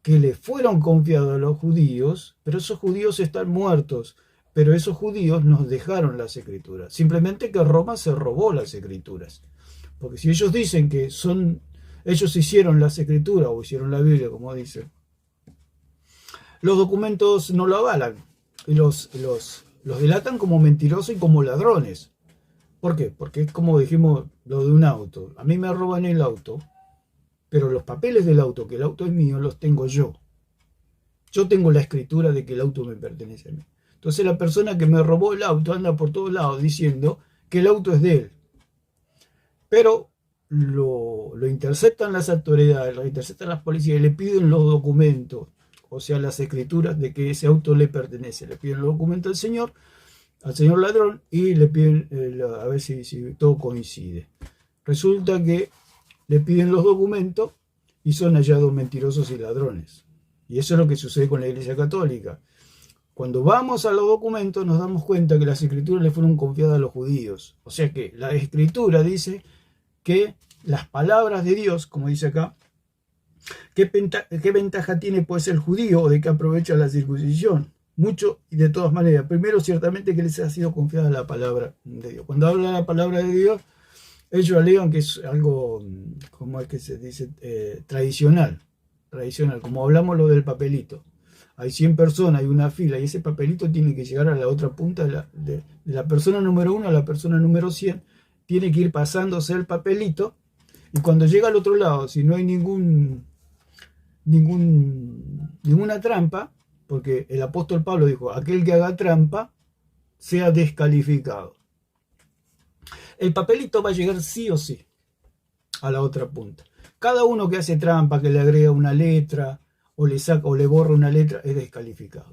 que le fueron confiados a los judíos, pero esos judíos están muertos, pero esos judíos nos dejaron las escrituras. Simplemente que Roma se robó las escrituras. Porque si ellos dicen que ellos hicieron las escrituras o hicieron la Biblia, como dicen, los documentos no lo avalan y los delatan como mentirosos y como ladrones. ¿Por qué? Porque es como dijimos lo de un auto. A mí me roban el auto, pero los papeles del auto, que el auto es mío, los tengo yo. Yo tengo la escritura de que el auto me pertenece a mí. Entonces la persona que me robó el auto anda por todos lados diciendo que el auto es de él. Pero lo interceptan las autoridades, lo interceptan las policías y le piden los documentos, o sea, las escrituras de que ese auto le pertenece. Le piden los documentos al señor ladrón, y le piden a ver si todo coincide. Resulta que le piden los documentos y son hallados mentirosos y ladrones. Y eso es lo que sucede con la Iglesia Católica. Cuando vamos a los documentos nos damos cuenta que las escrituras le fueron confiadas a los judíos. O sea que la escritura dice que las palabras de Dios, como dice acá, ¿qué ventaja tiene pues el judío de que aprovecha la circuncisión? Mucho y de todas maneras. Primero, ciertamente que les ha sido confiada la palabra de Dios. Cuando habla la palabra de Dios, ellos alegan que es algo, ¿cómo es que se dice? Tradicional, como hablamos lo del papelito. Hay 100 personas, hay una fila, y ese papelito tiene que llegar a la otra punta de la persona número 1 a la persona número 100. Tiene que ir pasándose el papelito, y cuando llega al otro lado, si no hay ninguna trampa, porque el apóstol Pablo dijo, aquel que haga trampa sea descalificado. El papelito va a llegar sí o sí a la otra punta. Cada uno que hace trampa, que le agrega una letra, o le saca o le borra una letra, es descalificado.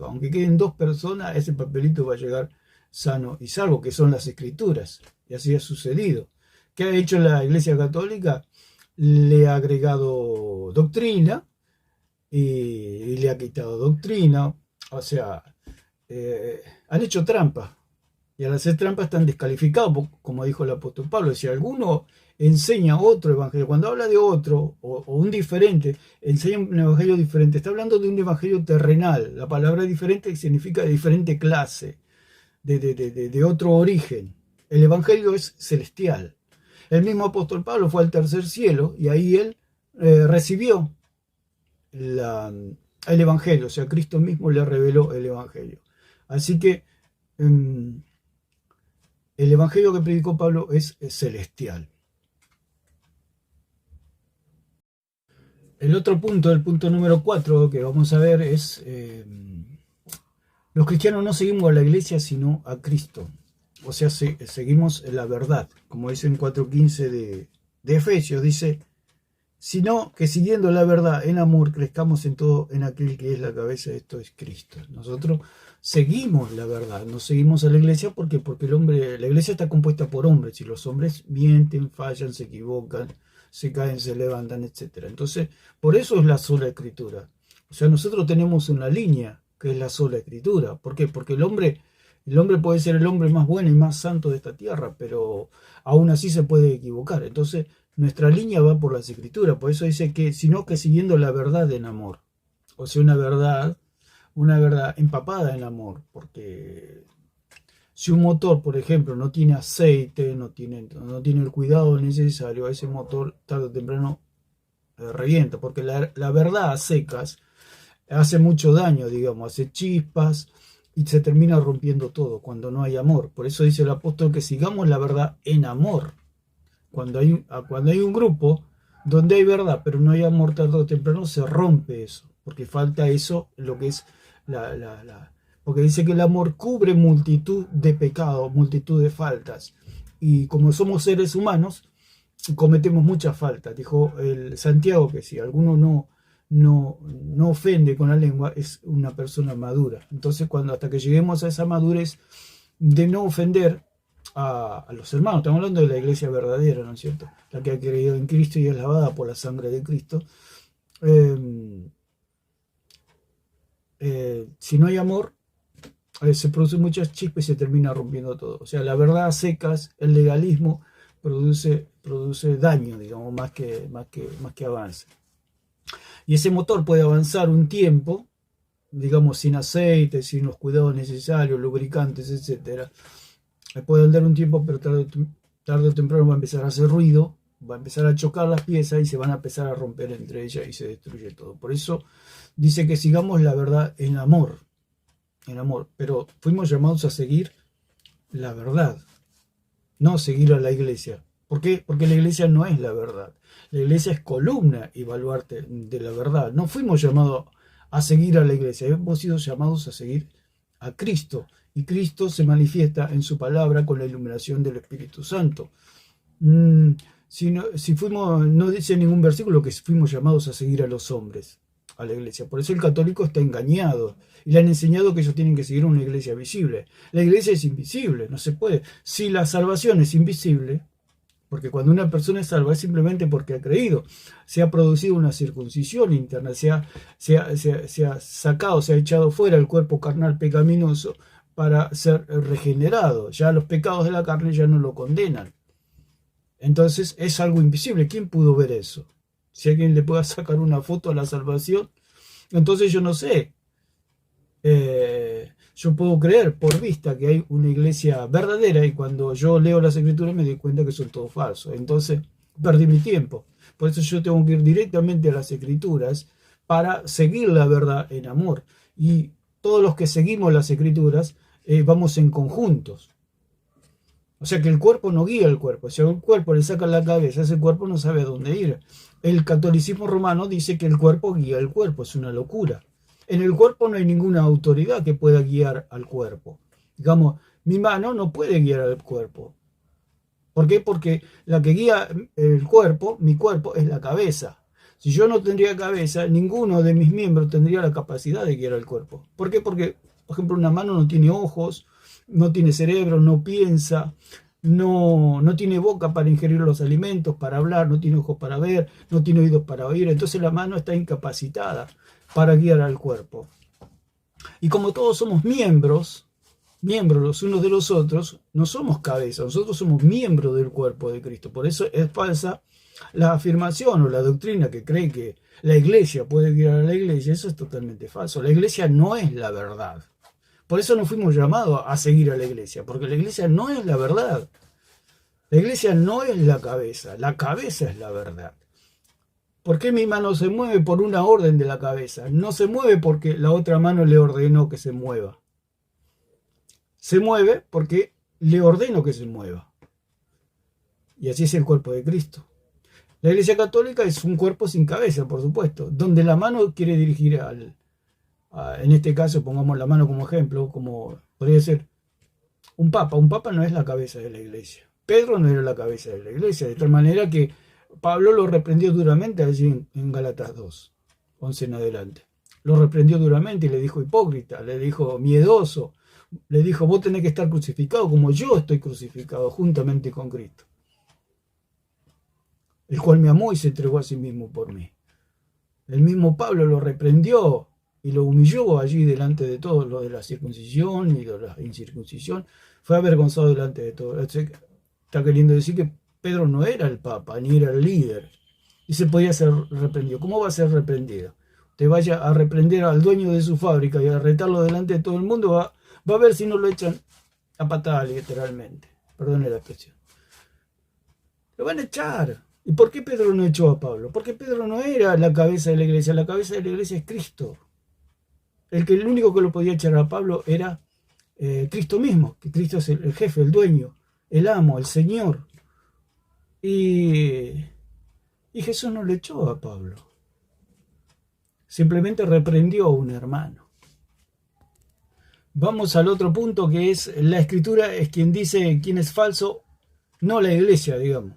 Aunque queden 2 personas, ese papelito va a llegar sano y salvo, que son las escrituras. Y así ha sucedido. ¿Qué ha hecho la Iglesia Católica? Le ha agregado doctrina, y le ha quitado doctrina. O sea, han hecho trampa, y al hacer trampa están descalificados, como dijo el apóstol Pablo. Si alguno enseña otro evangelio, cuando habla de otro o un diferente, enseña un evangelio diferente, está hablando de un evangelio terrenal. La palabra diferente significa de diferente clase, de otro origen. El evangelio es celestial. El mismo apóstol Pablo fue al tercer cielo, y ahí él recibió el evangelio. O sea, Cristo mismo le reveló el evangelio. Así que el evangelio que predicó Pablo es celestial. El otro punto, el punto número 4 que vamos a ver es los cristianos no seguimos a la iglesia sino a Cristo. O sea, seguimos la verdad, como dice en 4.15 de Efesios, dice, sino que siguiendo la verdad en amor crezcamos en todo en aquel que es la cabeza, esto es Cristo. Nosotros seguimos la verdad, no seguimos a la iglesia porque la iglesia está compuesta por hombres, y los hombres mienten, fallan, se equivocan, se caen, se levantan, etc. Entonces, por eso es la sola escritura. O sea, nosotros tenemos una línea que es la sola escritura. ¿Por qué? Porque el hombre puede ser el hombre más bueno y más santo de esta tierra, pero aún así se puede equivocar. Entonces, nuestra línea va por las escrituras. Por eso dice que, sino que siguiendo la verdad en amor. O sea, una verdad una verdad empapada en amor, porque si un motor, por ejemplo, no tiene aceite, no tiene el cuidado necesario, ese motor tarde o temprano revienta, porque la verdad a secas hace mucho daño, digamos, hace chispas y se termina rompiendo todo cuando no hay amor. Por eso dice el apóstol que sigamos la verdad en amor. Cuando hay un grupo donde hay verdad, pero no hay amor, tarde o temprano se rompe eso, porque falta eso, lo que es porque dice que el amor cubre multitud de pecados, multitud de faltas. Y como somos seres humanos, cometemos muchas faltas. Dijo el Santiago que si alguno no ofende con la lengua, es una persona madura. Entonces, hasta que lleguemos a esa madurez de no ofender a los hermanos, estamos hablando de la iglesia verdadera, ¿no es cierto? La que ha creído en Cristo y es lavada por la sangre de Cristo. Si no hay amor, se producen muchas chispas y se termina rompiendo todo. O sea, la verdad a secas, el legalismo produce daño, digamos, más que avance. Y ese motor puede avanzar un tiempo, digamos, sin aceite, sin los cuidados necesarios, lubricantes, etcétera. Puede andar un tiempo, pero tarde o temprano va a empezar a hacer ruido, va a empezar a chocar las piezas y se van a empezar a romper entre ellas y se destruye todo. Por eso dice que sigamos la verdad en amor, pero fuimos llamados a seguir la verdad, no seguir a la iglesia. ¿Por qué? Porque la iglesia no es la verdad. La iglesia es columna y baluarte de la verdad. No fuimos llamados a seguir a la iglesia, hemos sido llamados a seguir a Cristo. Y Cristo se manifiesta en su palabra con la iluminación del Espíritu Santo. No dice en ningún versículo que fuimos llamados a seguir a los hombres, a la iglesia. Por eso el católico está engañado. Y le han enseñado que ellos tienen que seguir una iglesia visible. La iglesia es invisible, no se puede. Si la salvación es invisible, porque cuando una persona es salva es simplemente porque ha creído, se ha producido una circuncisión interna, se ha sacado, se ha echado fuera el cuerpo carnal pecaminoso para ser regenerado. Ya los pecados de la carne ya no lo condenan. Entonces es algo invisible. ¿Quién pudo ver eso? Si alguien le pueda sacar una foto a la salvación, entonces yo no sé. Yo puedo creer por vista que hay una iglesia verdadera y cuando yo leo las escrituras me doy cuenta que son todo falsos. Entonces perdí mi tiempo. Por eso yo tengo que ir directamente a las escrituras para seguir la verdad en amor. Y todos los que seguimos las escrituras vamos en conjuntos. O sea que el cuerpo no guía al cuerpo. Si al cuerpo le sacan la cabeza, ese cuerpo no sabe a dónde ir. El catolicismo romano dice que el cuerpo guía al cuerpo. Es una locura. En el cuerpo no hay ninguna autoridad que pueda guiar al cuerpo. Digamos, mi mano no puede guiar al cuerpo. ¿Por qué? Porque la que guía el cuerpo, mi cuerpo, es la cabeza. Si yo no tendría cabeza, ninguno de mis miembros tendría la capacidad de guiar al cuerpo. ¿Por qué? Porque, por ejemplo, una mano no tiene ojos, no tiene cerebro, no piensa, no tiene boca para ingerir los alimentos, para hablar, no tiene ojos para ver, no tiene oídos para oír. Entonces la mano está incapacitada para guiar al cuerpo. Y como todos somos miembros los unos de los otros, no somos cabeza, nosotros somos miembros del cuerpo de Cristo. Por eso es falsa la afirmación o la doctrina que cree que la iglesia puede guiar a la iglesia. Eso es totalmente falso. La iglesia no es la verdad. Por eso no fuimos llamados a seguir a la iglesia, porque la iglesia no es la verdad. La iglesia no es la cabeza es la verdad. ¿Por qué mi mano se mueve por una orden de la cabeza? No se mueve porque la otra mano le ordenó que se mueva. Se mueve porque le ordeno que se mueva. Y así es el cuerpo de Cristo. La Iglesia Católica es un cuerpo sin cabeza, por supuesto, donde la mano quiere dirigir en este caso, pongamos la mano como ejemplo, como podría ser un papa. Un papa no es la cabeza de la iglesia. Pedro no era la cabeza de la iglesia, de tal manera que Pablo lo reprendió duramente allí en Gálatas 2, 11 en adelante. Lo reprendió duramente y le dijo hipócrita, le dijo miedoso, le dijo vos tenés que estar crucificado como yo estoy crucificado juntamente con Cristo, el cual me amó y se entregó a sí mismo por mí. El mismo Pablo lo reprendió y lo humilló allí delante de todos, lo de la circuncisión y de la incircuncisión. Fue avergonzado delante de todos. Está queriendo decir que Pedro no era el papa, ni era el líder. Y se podía ser reprendido. ¿Cómo va a ser reprendido? te vaya a reprender al dueño de su fábrica y a retarlo delante de todo el mundo, va a ver si no lo echan a patada, literalmente. Perdone la expresión. Lo van a echar. ¿Y por qué Pedro no echó a Pablo? Porque Pedro no era la cabeza de la iglesia. La cabeza de la iglesia es Cristo. El único que lo podía echar a Pablo era Cristo mismo, que Cristo es el jefe, el dueño, el amo, el Señor. Y Jesús no le echó a Pablo. Simplemente reprendió a un hermano. Vamos al otro punto, que es la Escritura es quien dice quién es falso, no la iglesia, digamos.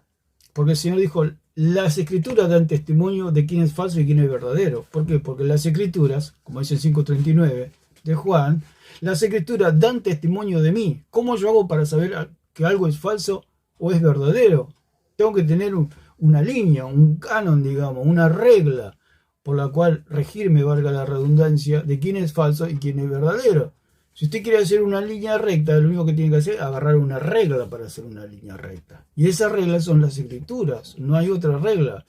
Porque el Señor dijo, las Escrituras dan testimonio de quién es falso y quién es verdadero. ¿Por qué? Porque las Escrituras, como dice el 5:39 de Juan, las Escrituras dan testimonio de mí. ¿Cómo yo hago para saber que algo es falso o es verdadero? Tengo que tener una línea, un canon, digamos, una regla por la cual regirme, valga la redundancia, de quién es falso y quién es verdadero. Si usted quiere hacer una línea recta, lo único que tiene que hacer es agarrar una regla para hacer una línea recta. Y esas reglas son las Escrituras, no hay otra regla.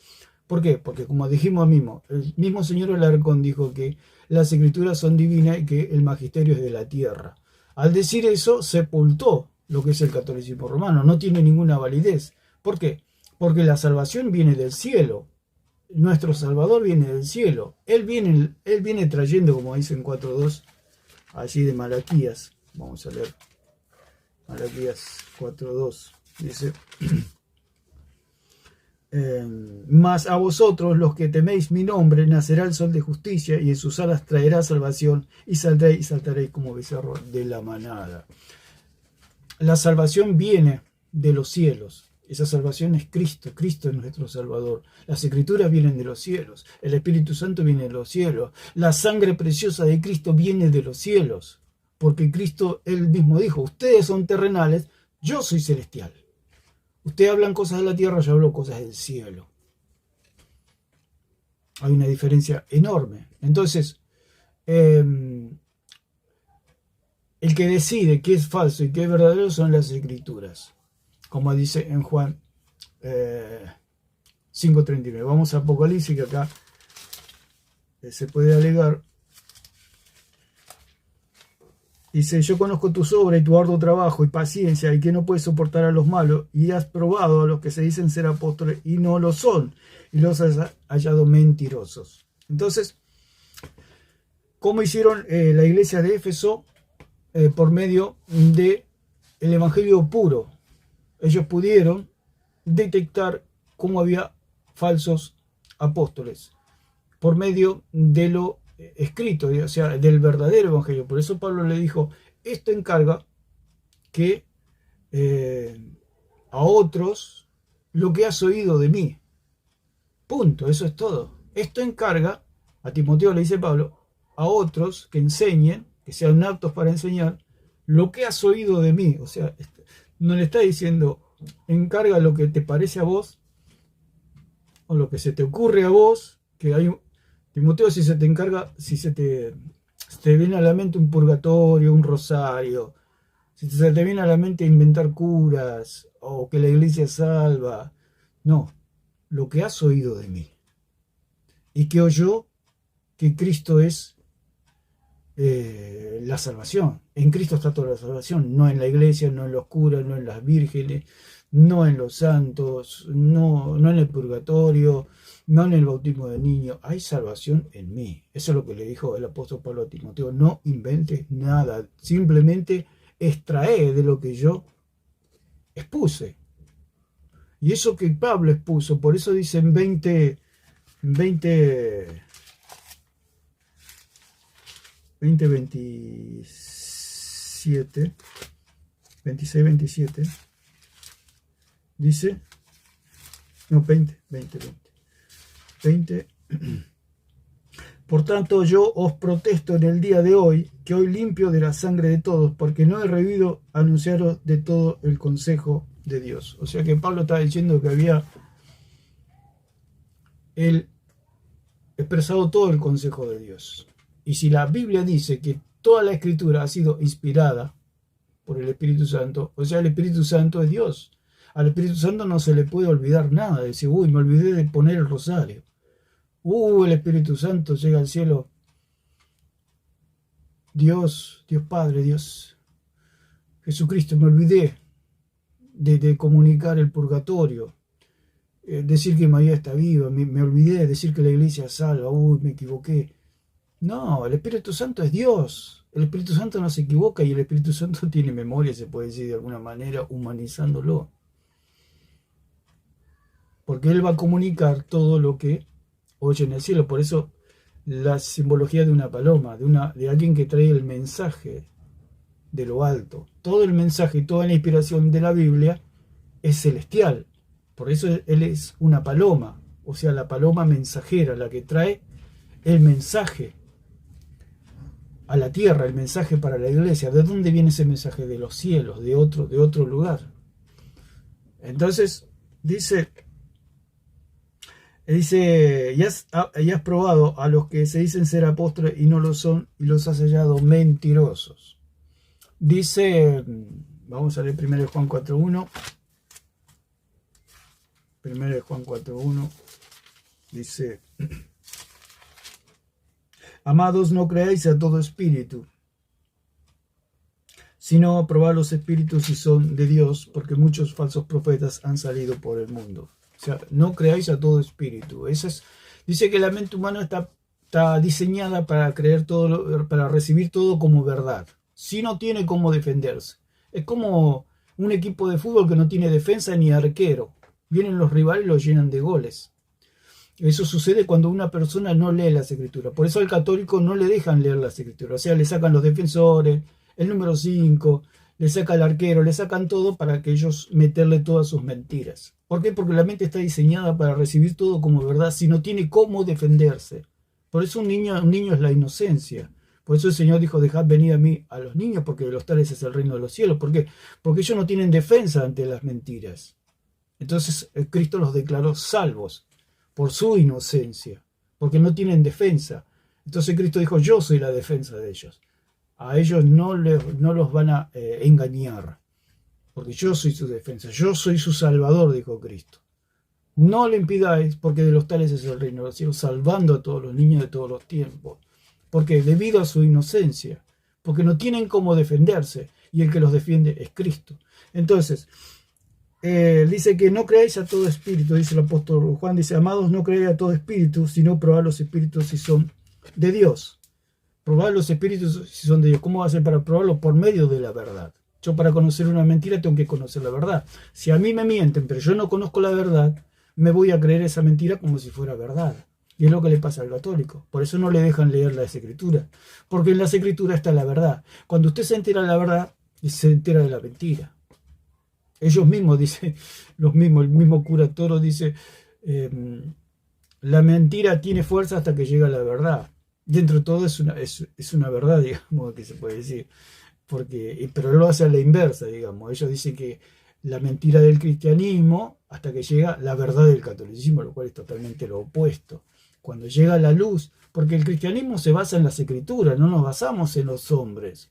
¿Por qué? Porque como dijimos mismo, el mismo señor Alarcón dijo que las Escrituras son divinas y que el magisterio es de la tierra. Al decir eso, sepultó lo que es el catolicismo romano, no tiene ninguna validez. ¿Por qué? Porque la salvación viene del cielo. Nuestro Salvador viene del cielo. Él viene trayendo, como dice en 4.2, allí de Malaquías. Vamos a leer Malaquías 4.2. Dice, mas a vosotros, los que teméis mi nombre, nacerá el sol de justicia, y en sus alas traerá salvación, y saltaréis como becerro de la manada. La salvación viene de los cielos. Esa salvación es Cristo. Cristo es nuestro Salvador. Las Escrituras vienen de los cielos. El Espíritu Santo viene de los cielos. La sangre preciosa de Cristo viene de los cielos. Porque Cristo, él mismo dijo, ustedes son terrenales, yo soy celestial. Ustedes hablan cosas de la tierra, yo hablo cosas del cielo. Hay una diferencia enorme. Entonces, el que decide qué es falso y qué es verdadero son las Escrituras. Como dice en Juan 5:39. Vamos a Apocalipsis, que acá se puede alegar. Dice, yo conozco tu obra y tu arduo trabajo y paciencia, y que no puedes soportar a los malos, y has probado a los que se dicen ser apóstoles y no lo son, y los has hallado mentirosos. Entonces, ¿cómo hicieron la iglesia de Éfeso? Por medio del evangelio puro. Ellos pudieron detectar cómo había falsos apóstoles por medio de lo escrito, o sea, del verdadero evangelio. Por eso Pablo le dijo, esto encarga que a otros lo que has oído de mí. Punto, eso es todo. Esto encarga, a Timoteo le dice Pablo, a otros que enseñen, que sean aptos para enseñar, lo que has oído de mí. O sea, no le está diciendo, encarga lo que te parece a vos, o lo que se te ocurre a vos, que hay Timoteo, si se te encarga, si se te viene a la mente un purgatorio, un rosario, si se te viene a la mente inventar curas, o que la iglesia salva, no, lo que has oído de mí, y que oyó que Cristo es la salvación. En Cristo está toda la salvación, no en la iglesia, no en los curas, no en las vírgenes, no en los santos, no en el purgatorio, no en el bautismo de niños. Hay salvación en mí. Eso es lo que le dijo el apóstol Pablo a Timoteo. No inventes nada, simplemente extrae de lo que yo expuse. Y eso que Pablo expuso, por eso dice en 26, 27, dice, no, 20. Por tanto, yo os protesto en el día de hoy, que hoy limpio de la sangre de todos, porque no he rehuido anunciaros de todo el consejo de Dios. O sea que Pablo está diciendo que había él expresado todo el consejo de Dios. Y si la Biblia dice que toda la Escritura ha sido inspirada por el Espíritu Santo, o sea, el Espíritu Santo es Dios. Al Espíritu Santo no se le puede olvidar nada. Decir, uy, me olvidé de poner el rosario. El Espíritu Santo llega al cielo. Dios Padre, Dios Jesucristo, me olvidé de comunicar el purgatorio, decir que María está viva, me olvidé de decir que la iglesia es salva, me equivoqué. No, el Espíritu Santo es Dios, el Espíritu Santo no se equivoca y el Espíritu Santo tiene memoria, se puede decir de alguna manera, humanizándolo. Porque Él va a comunicar todo lo que oye en el cielo, por eso la simbología de una paloma, de alguien que trae el mensaje de lo alto. Todo el mensaje y toda la inspiración de la Biblia es celestial. Por eso Él es una paloma, o sea, la paloma mensajera, la que trae el mensaje a la tierra, el mensaje para la iglesia. ¿De dónde viene ese mensaje? De los cielos, de otro lugar. Entonces, dice, y has probado a los que se dicen ser apóstoles y no lo son, y los has hallado mentirosos. Dice, vamos a leer 1 Juan 4.1. 1 Juan 4.1 dice: Amados, no creáis a todo espíritu, sino probad los espíritus si son de Dios, porque muchos falsos profetas han salido por el mundo. O sea, no creáis a todo espíritu. Dice que la mente humana está diseñada para creer todo, para recibir todo como verdad. Si no tiene cómo defenderse. Es como un equipo de fútbol que no tiene defensa ni arquero. Vienen los rivales y los llenan de goles. Eso sucede cuando una persona no lee las escrituras. Por eso al católico no le dejan leer las escrituras. O sea, le sacan los defensores, el número 5, le saca el arquero, le sacan todo para que ellos meterle todas sus mentiras. ¿Por qué? Porque la mente está diseñada para recibir todo como verdad si no tiene cómo defenderse. Por eso un niño es la inocencia. Por eso el Señor dijo: dejad venir a mí a los niños, porque de los tales es el reino de los cielos. ¿Por qué? Porque ellos no tienen defensa ante las mentiras. Entonces Cristo los declaró salvos por su inocencia, porque no tienen defensa. Entonces Cristo dijo: yo soy la defensa de ellos. A ellos no los van a engañar, porque yo soy su defensa, yo soy su salvador, dijo Cristo. No le impidáis, porque de los tales es el reino de los cielos, salvando a todos los niños de todos los tiempos. Porque debido a su inocencia, porque no tienen cómo defenderse, y el que los defiende es Cristo. Entonces, dice que no creáis a todo espíritu, dice el apóstol Juan, dice: amados, no creáis a todo espíritu, sino probad los espíritus si son de Dios. Probad los espíritus si son de Dios. ¿Cómo va a ser para probarlo? Por medio de la verdad. Yo, para conocer una mentira tengo que conocer la verdad. Si a mí me mienten, pero yo no conozco la verdad, me voy a creer esa mentira como si fuera verdad. Y es lo que le pasa al católico. Por eso no le dejan leer las escrituras, porque en las escrituras está la verdad. Cuando usted se entera de la verdad, se entera de la mentira. Ellos mismos, dice, el mismo cura Toro dice: la mentira tiene fuerza hasta que llega la verdad. Dentro de todo es una verdad, digamos, que se puede decir. Pero lo hace a la inversa, digamos. Ellos dicen que la mentira del cristianismo hasta que llega la verdad del catolicismo, lo cual es totalmente lo opuesto. Cuando llega la luz, porque el cristianismo se basa en las escrituras, no nos basamos en los hombres.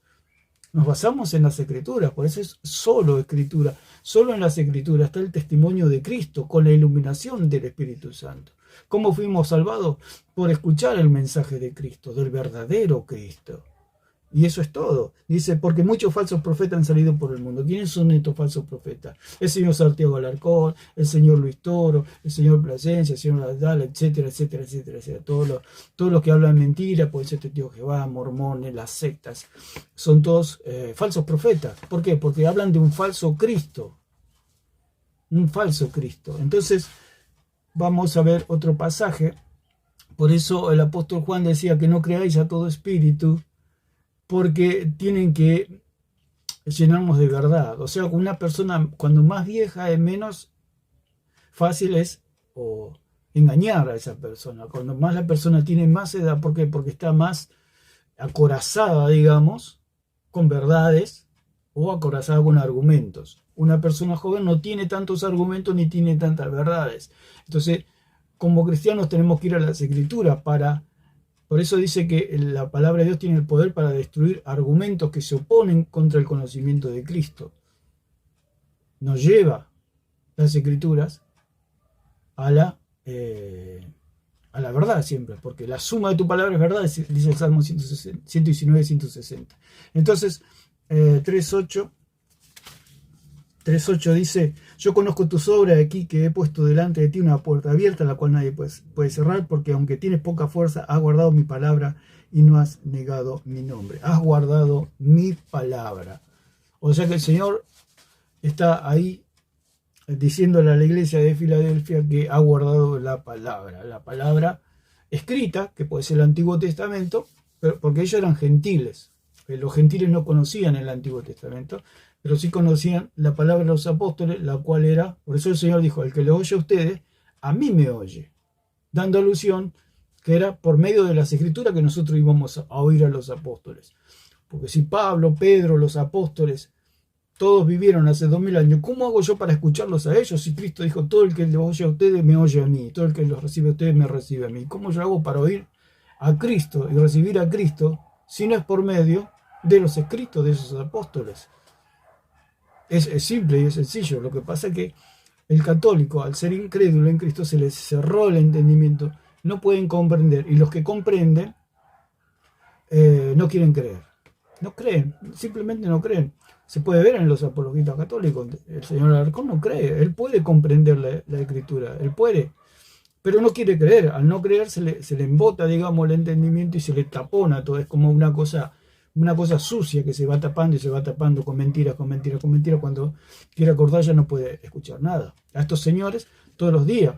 Nos basamos en las escrituras, por eso es solo escritura. Solo en las escrituras está el testimonio de Cristo con la iluminación del Espíritu Santo. ¿Cómo fuimos salvados? Por escuchar el mensaje de Cristo, del verdadero Cristo. Y eso es todo. Dice: porque muchos falsos profetas han salido por el mundo. ¿Quiénes son estos falsos profetas? El señor Santiago Alarcón, el señor Luis Toro, el señor Plasencia, el señor Nadal, etcétera, etcétera, etcétera, etcétera. Todos los que hablan mentira, pueden ser testigos de Jehová, mormones, las sectas, son todos falsos profetas. ¿Por qué? Porque hablan de un falso Cristo. Un falso Cristo. Entonces, vamos a ver otro pasaje. Por eso el apóstol Juan decía que no creáis a todo espíritu, porque tienen que llenarnos de verdad. O sea, una persona cuando más vieja es menos fácil engañar a esa persona. Cuando más la persona tiene más edad, ¿por qué? Porque está más acorazada, digamos, con verdades o acorazada con argumentos. Una persona joven no tiene tantos argumentos ni tiene tantas verdades. Entonces, como cristianos tenemos que ir a las escrituras Por eso dice que la palabra de Dios tiene el poder para destruir argumentos que se oponen contra el conocimiento de Cristo. Nos lleva las escrituras a a la verdad siempre, porque la suma de tu palabra es verdad, dice el Salmo 119, 160. Entonces, 3.8 dice: yo conozco tus obras aquí, que he puesto delante de ti una puerta abierta, la cual nadie puede cerrar, porque aunque tienes poca fuerza, has guardado mi palabra y no has negado mi nombre. Has guardado mi palabra. O sea que el Señor está ahí diciéndole a la iglesia de Filadelfia que ha guardado la palabra escrita, que puede ser el Antiguo Testamento, pero porque ellos eran gentiles. Los gentiles no conocían el Antiguo Testamento, pero sí conocían la palabra de los apóstoles, la cual era, por eso el Señor dijo: el que los oye a ustedes, a mí me oye, dando alusión que era por medio de las escrituras que nosotros íbamos a oír a los apóstoles. Porque si Pablo, Pedro, los apóstoles, todos vivieron hace 2000 años, ¿cómo hago yo para escucharlos a ellos? Si Cristo dijo: todo el que los oye a ustedes me oye a mí, todo el que los recibe a ustedes me recibe a mí. ¿Cómo yo hago para oír a Cristo y recibir a Cristo si no es por medio de los escritos de esos apóstoles? Es simple y es sencillo. Lo que pasa es que el católico, al ser incrédulo en Cristo, se les cerró el entendimiento, no pueden comprender, y los que comprenden no quieren creer, no creen, simplemente no creen. Se puede ver en los apologistas católicos. El señor Alarcón no cree, él puede comprender la escritura, él puede, pero no quiere creer. Al no creer se le embota, digamos, el entendimiento y se le tapona todo. Es como una cosa sucia que se va tapando y se va tapando con mentiras, con mentiras, con mentiras. Cuando quiere acordar ya no puede escuchar nada. A estos señores todos los días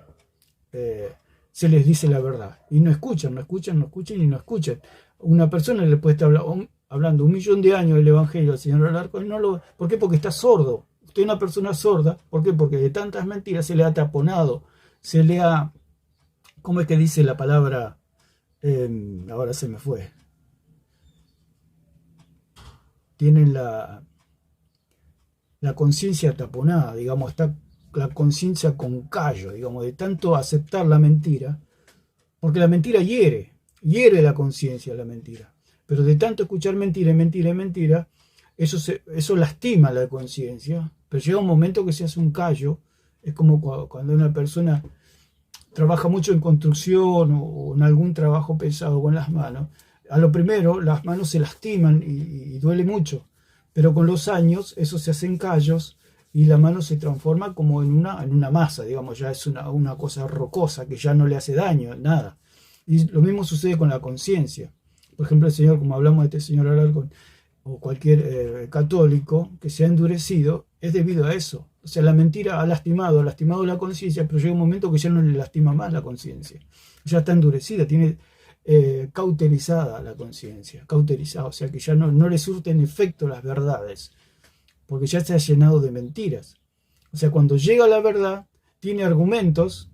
se les dice la verdad y no escuchan y no escuchan. Una persona le puede estar hablando 1.000.000 de años del Evangelio al señor Alarcón, ¿por qué? Porque está sordo. Usted es una persona sorda. ¿Por qué? Porque de tantas mentiras se le ha taponado, se le ha... ¿Cómo es que dice la palabra? Ahora se me fue. Tienen la conciencia taponada, digamos, está la conciencia con callo, digamos, de tanto aceptar la mentira, porque la mentira hiere la conciencia, la mentira. Pero de tanto escuchar mentira, eso lastima la conciencia, pero llega un momento que se hace un callo. Es como cuando una persona trabaja mucho en construcción o en algún trabajo pesado con las manos. A lo primero las manos se lastiman y duele mucho, pero con los años eso se hacen callos y la mano se transforma como en una masa, digamos, ya es una cosa rocosa que ya no le hace daño, nada. Y lo mismo sucede con la conciencia. Por ejemplo, el Señor, como hablamos de este señor Alarcón, o cualquier católico que se ha endurecido, es debido a eso. O sea, la mentira ha lastimado la conciencia, pero llega un momento que ya no le lastima más la conciencia. Ya está endurecida, tiene cauterizada la conciencia, o sea que ya no le surten efecto las verdades, porque ya se ha llenado de mentiras. O sea, cuando llega la verdad, tiene argumentos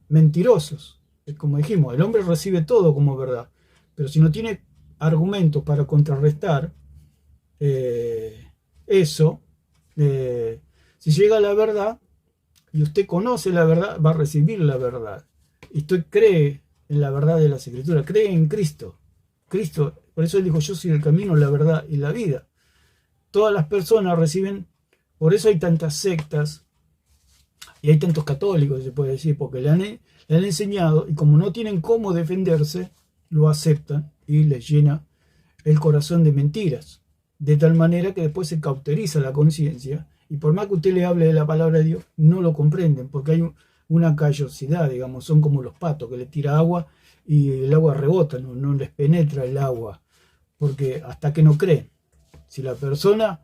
mentirosos. Como dijimos, el hombre recibe todo como verdad, pero si no tiene argumentos para contrarrestar eso, si llega la verdad y usted conoce la verdad, va a recibir la verdad. Y usted cree en la verdad de las Escrituras, cree en Cristo. Por eso él dijo: yo soy el camino, la verdad y la vida. Todas las personas reciben, por eso hay tantas sectas y hay tantos católicos, se puede decir, porque le han enseñado, y como no tienen cómo defenderse, lo aceptan y les llena el corazón de mentiras, de tal manera que después se cauteriza la conciencia, y por más que usted le hable de la palabra de Dios, no lo comprenden, porque hay una callosidad, digamos, son como los patos que le tira agua y el agua rebota, no les penetra el agua, porque hasta que no creen. Si la persona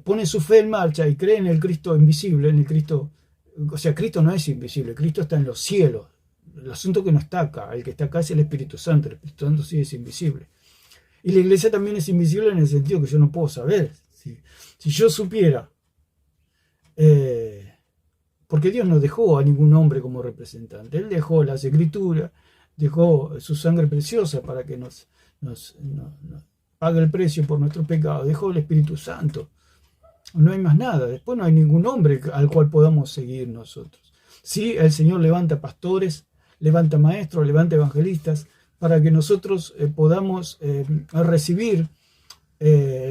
pone su fe en marcha y cree en el Cristo invisible, en el Cristo, o sea, Cristo no es invisible, Cristo está en los cielos. El asunto que no está acá, el que está acá es el Espíritu Santo. El Espíritu Santo sí es invisible. Y la iglesia también es invisible en el sentido que yo no puedo saber. Si yo supiera, porque Dios no dejó a ningún hombre como representante, Él dejó las Escrituras, dejó su sangre preciosa para que nos pague el precio por nuestro pecado, dejó el Espíritu Santo. No hay más nada, después no hay ningún hombre al cual podamos seguir nosotros. Sí, el Señor levanta pastores, levanta maestros, levanta evangelistas, para que nosotros podamos recibir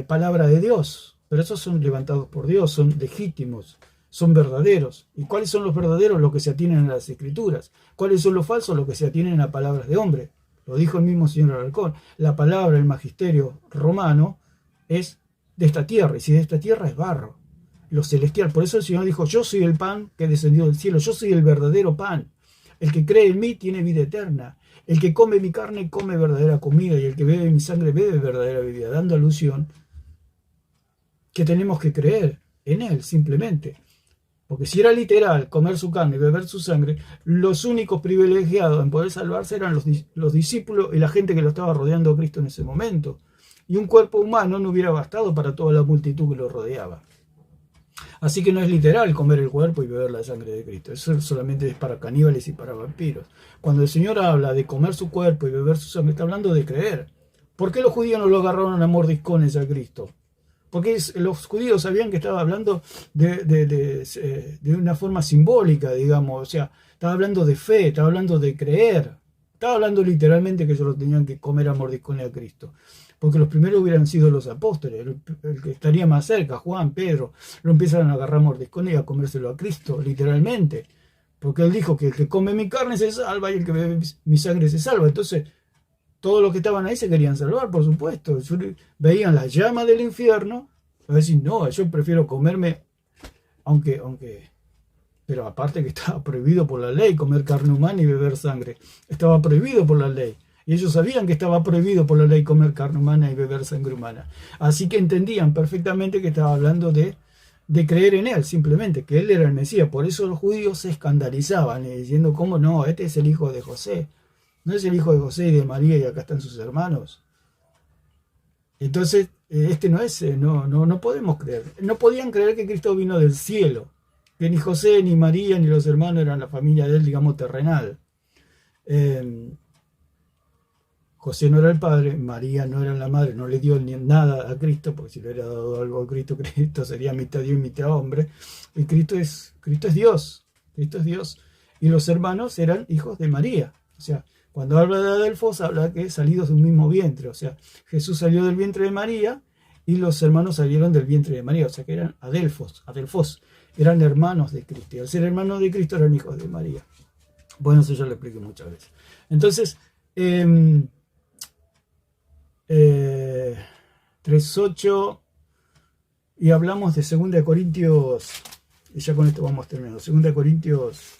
palabra de Dios. Pero esos son levantados por Dios, son legítimos, son verdaderos. ¿Y cuáles son los verdaderos? Los que se atienen a las Escrituras. ¿Cuáles son los falsos? Los que se atienen a palabras de hombre. Lo dijo el mismo señor Alarcón. La palabra, el magisterio romano, es de esta tierra, y si de esta tierra es barro, lo celestial. Por eso el Señor dijo, yo soy el pan que descendió del cielo, yo soy el verdadero pan. El que cree en mí tiene vida eterna. El que come mi carne come verdadera comida, y el que bebe mi sangre bebe verdadera bebida, dando alusión que tenemos que creer en él simplemente. Porque si era literal comer su carne y beber su sangre, los únicos privilegiados en poder salvarse eran los discípulos y la gente que lo estaba rodeando a Cristo en ese momento. Y un cuerpo humano no hubiera bastado para toda la multitud que lo rodeaba. Así que no es literal comer el cuerpo y beber la sangre de Cristo. Eso solamente es para caníbales y para vampiros. Cuando el Señor habla de comer su cuerpo y beber su sangre, está hablando de creer. ¿Por qué los judíos no lo agarraron a mordiscones a Cristo? Porque los judíos sabían que estaba hablando de una forma simbólica, digamos. O sea, estaba hablando de fe, estaba hablando de creer. Estaba hablando literalmente que ellos lo tenían que comer a mordiscones a Cristo. Porque los primeros hubieran sido los apóstoles, el que estaría más cerca, Juan, Pedro, lo empiezan a agarrar mordiscones y a comérselo a Cristo, literalmente. Porque él dijo que el que come mi carne se salva y el que bebe mi sangre se salva. Entonces, todos los que estaban ahí se querían salvar, por supuesto. Veían las llamas del infierno, a decir, no, yo prefiero comerme, pero aparte que estaba prohibido por la ley comer carne humana y beber sangre. Estaba prohibido por la ley. Y ellos sabían que estaba prohibido por la ley comer carne humana y beber sangre humana. Así que entendían perfectamente que estaba hablando de creer en él, simplemente, que él era el Mesías. Por eso los judíos se escandalizaban, diciendo, ¿cómo no? Este es el hijo de José. No es el hijo de José y de María y acá están sus hermanos. Entonces, este no es, no podemos creer. No podían creer que Cristo vino del cielo. Que ni José, ni María, ni los hermanos eran la familia de él, digamos, terrenal. José no era el padre, María no era la madre, no le dio ni nada a Cristo, porque si le hubiera dado algo a Cristo, Cristo sería mitad Dios y mitad hombre. Y Cristo es Dios, Cristo es Dios. Y los hermanos eran hijos de María. O sea, cuando habla de adelfos, habla que salidos de un mismo vientre. O sea, Jesús salió del vientre de María y los hermanos salieron del vientre de María. O sea, que eran adelfos, eran hermanos de Cristo. Y al ser hermanos de Cristo eran hijos de María. Bueno, eso ya lo expliqué muchas veces. Entonces, 3.8 y hablamos de 2 Corintios, y ya con esto vamos terminando. 2 Corintios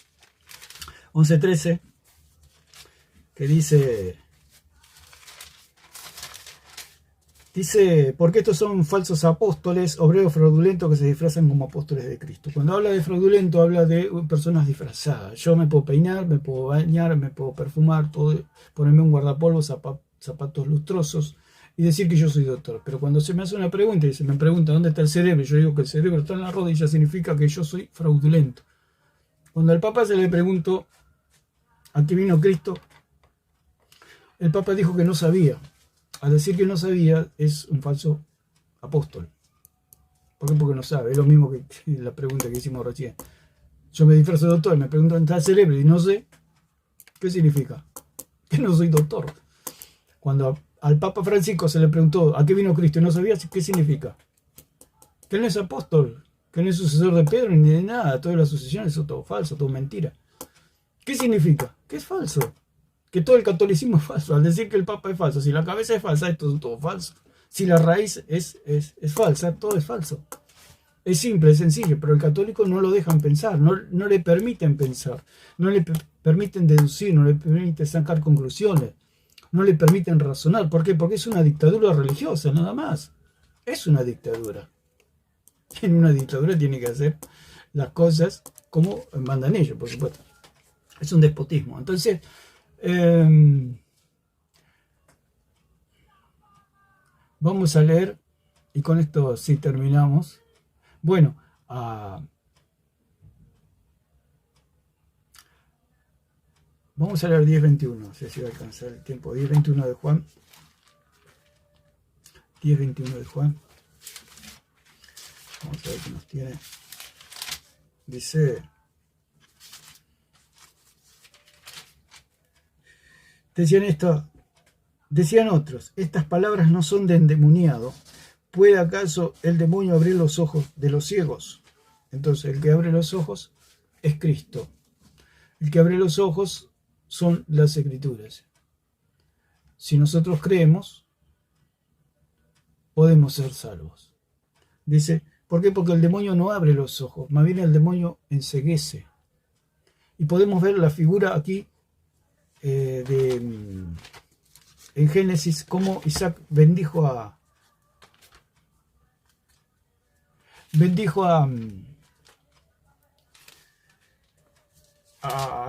11.13, que dice, porque estos son falsos apóstoles, obreros fraudulentos que se disfrazan como apóstoles de Cristo. Cuando habla de fraudulento, habla de personas disfrazadas. Yo me puedo peinar, me puedo bañar, me puedo perfumar, puedo ponerme un guardapolvo, zapatos lustrosos y decir que yo soy doctor. Pero cuando se me hace una pregunta y se me pregunta dónde está el cerebro, y yo digo que el cerebro está en la rodilla, significa que yo soy fraudulento. Cuando al Papa se le preguntó a qué vino Cristo, el Papa dijo que no sabía. Al decir que no sabía, es un falso apóstol. ¿Por qué? Porque no sabe. Es lo mismo que la pregunta que hicimos recién. Yo me disfrazo de doctor, me preguntan dónde está el cerebro y no sé. ¿Qué significa? Que no soy doctor. Cuando al Papa Francisco se le preguntó a qué vino Cristo y no sabía, ¿qué significa? Que él no es apóstol, que no es sucesor de Pedro ni de nada. Todas las sucesiones son todo falso, todo mentira. ¿Qué significa? Que es falso. Que todo el catolicismo es falso. Al decir que el Papa es falso, si la cabeza es falsa, esto es todo falso. Si la raíz es falsa, todo es falso. Es simple, es sencillo, pero el católico no lo dejan pensar, no le permiten pensar, no le permiten deducir, no le permiten sacar conclusiones, no le permiten razonar. ¿Por qué? Porque es una dictadura religiosa, nada más. Es una dictadura. En una dictadura tiene que hacer las cosas como mandan ellos, por supuesto. Es un despotismo. Entonces, vamos a leer, y con esto sí terminamos. Bueno, vamos a leer 10.21, no sé si va a alcanzar el tiempo. 10.21 de Juan. 10.21 de Juan. Vamos a ver qué nos tiene. Dice... Decían otros, estas palabras no son de endemoniado. ¿Puede acaso el demonio abrir los ojos de los ciegos? Entonces, el que abre los ojos es Cristo. El que abre los ojos son las Escrituras. Si nosotros creemos, podemos ser salvos. Dice, ¿por qué? Porque el demonio no abre los ojos, más bien el demonio enceguece. Y podemos ver la figura aquí en Génesis, cómo Isaac bendijo a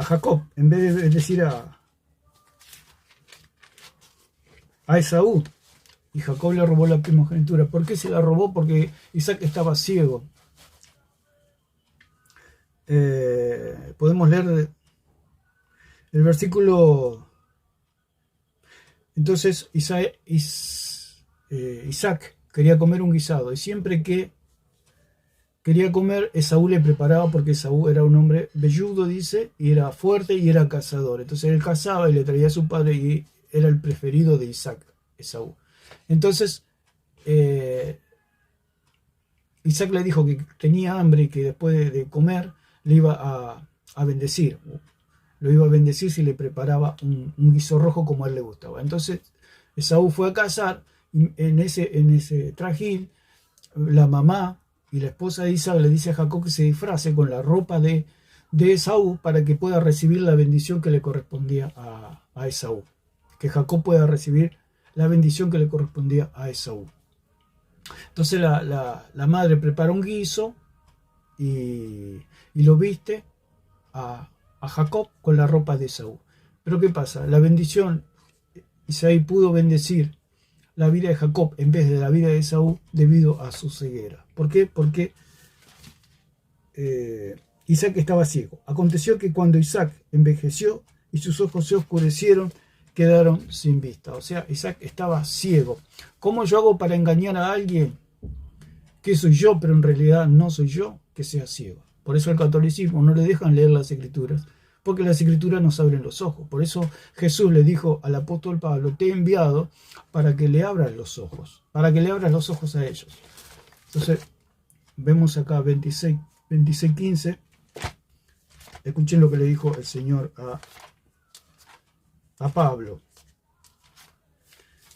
Jacob, en vez de decir a Esaú. Y Jacob le robó la primogenitura. ¿Por qué se la robó? Porque Isaac estaba ciego. Podemos leer el versículo. Entonces Isaac quería comer un guisado, y siempre que quería comer, Esaú le preparaba, porque Esaú era un hombre velludo, dice, y era fuerte y era cazador. Entonces él cazaba y le traía a su padre, y era el preferido de Isaac, Esaú. Entonces Isaac le dijo que tenía hambre y que después de comer le iba a bendecir. Lo iba a bendecir si le preparaba un guiso rojo como a él le gustaba. Entonces Esaú fue a cazar, y en ese trajín la mamá y la esposa de Isaac le dice a Jacob que se disfrace con la ropa de Esaú para que pueda recibir la bendición que le correspondía a Esaú. Que Jacob pueda recibir la bendición que le correspondía a Esaú. Entonces la madre prepara un guiso y lo viste a Jacob con la ropa de Esaú. Pero ¿qué pasa? La bendición, Isaí pudo bendecir la vida de Jacob en vez de la vida de Esaú debido a su ceguera. ¿Por qué? Porque Isaac estaba ciego. Aconteció que cuando Isaac envejeció y sus ojos se oscurecieron, quedaron sin vista. O sea, Isaac estaba ciego. ¿Cómo yo hago para engañar a alguien que soy yo, pero en realidad no soy yo, que sea ciego? Por eso el catolicismo no le dejan leer las Escrituras, porque las Escrituras nos abren los ojos. Por eso Jesús le dijo al apóstol Pablo, te he enviado para que le abras los ojos, para que le abras los ojos a ellos. Entonces, vemos acá 26:15. Escuchen lo que le dijo el Señor a Pablo.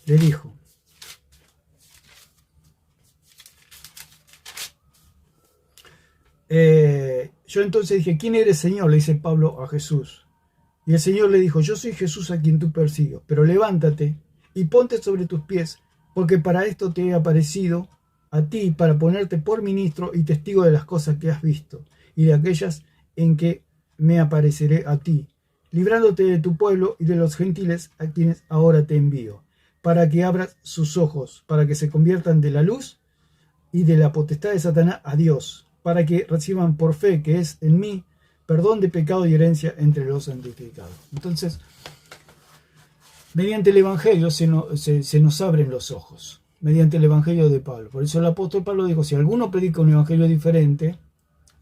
Le dijo, yo entonces dije, ¿quién eres, Señor? Le dice Pablo a Jesús. Y el Señor le dijo, yo soy Jesús a quien tú persigues, pero levántate y ponte sobre tus pies, porque para esto te he aparecido a ti, para ponerte por ministro y testigo de las cosas que has visto, y de aquellas en que me apareceré a ti, librándote de tu pueblo y de los gentiles a quienes ahora te envío, para que abras sus ojos, para que se conviertan de la luz y de la potestad de Satanás a Dios, para que reciban por fe, que es en mí, perdón de pecado y herencia entre los santificados. Entonces, mediante el Evangelio se nos abren los ojos, mediante el Evangelio de Pablo. Por eso el apóstol Pablo dijo, si alguno predica un Evangelio diferente,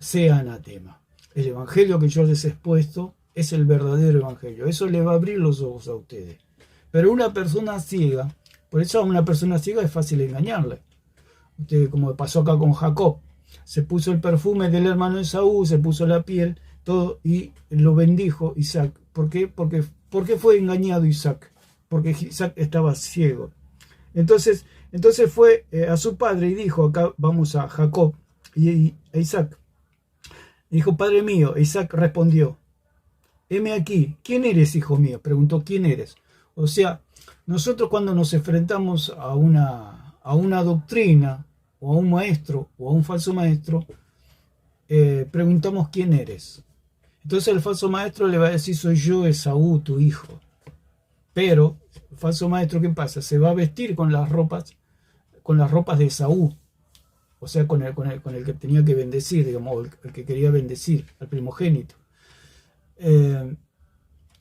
sea anatema. El Evangelio que yo les he expuesto es el verdadero Evangelio. Eso le va a abrir los ojos a ustedes. Pero una persona ciega, por eso a una persona ciega es fácil engañarle. Usted, como pasó acá con Jacob, se puso el perfume del hermano de Esaú, se puso la piel, todo, y lo bendijo Isaac. ¿Por qué? Porque fue engañado Isaac. Porque Isaac estaba ciego. Entonces fue a su padre y dijo, acá vamos a Jacob y a Isaac. Dijo, Padre mío. Isaac respondió, heme aquí. ¿Quién eres, hijo mío? Preguntó, ¿quién eres? O sea, nosotros cuando nos enfrentamos a una doctrina, o a un maestro, o a un falso maestro, preguntamos, ¿quién eres? Entonces el falso maestro le va a decir, soy yo, Esaú, tu hijo. Pero el falso maestro, ¿qué pasa? Se va a vestir con las ropas de Esaú. O sea, con el que tenía que bendecir, digamos, el que quería bendecir, al primogénito.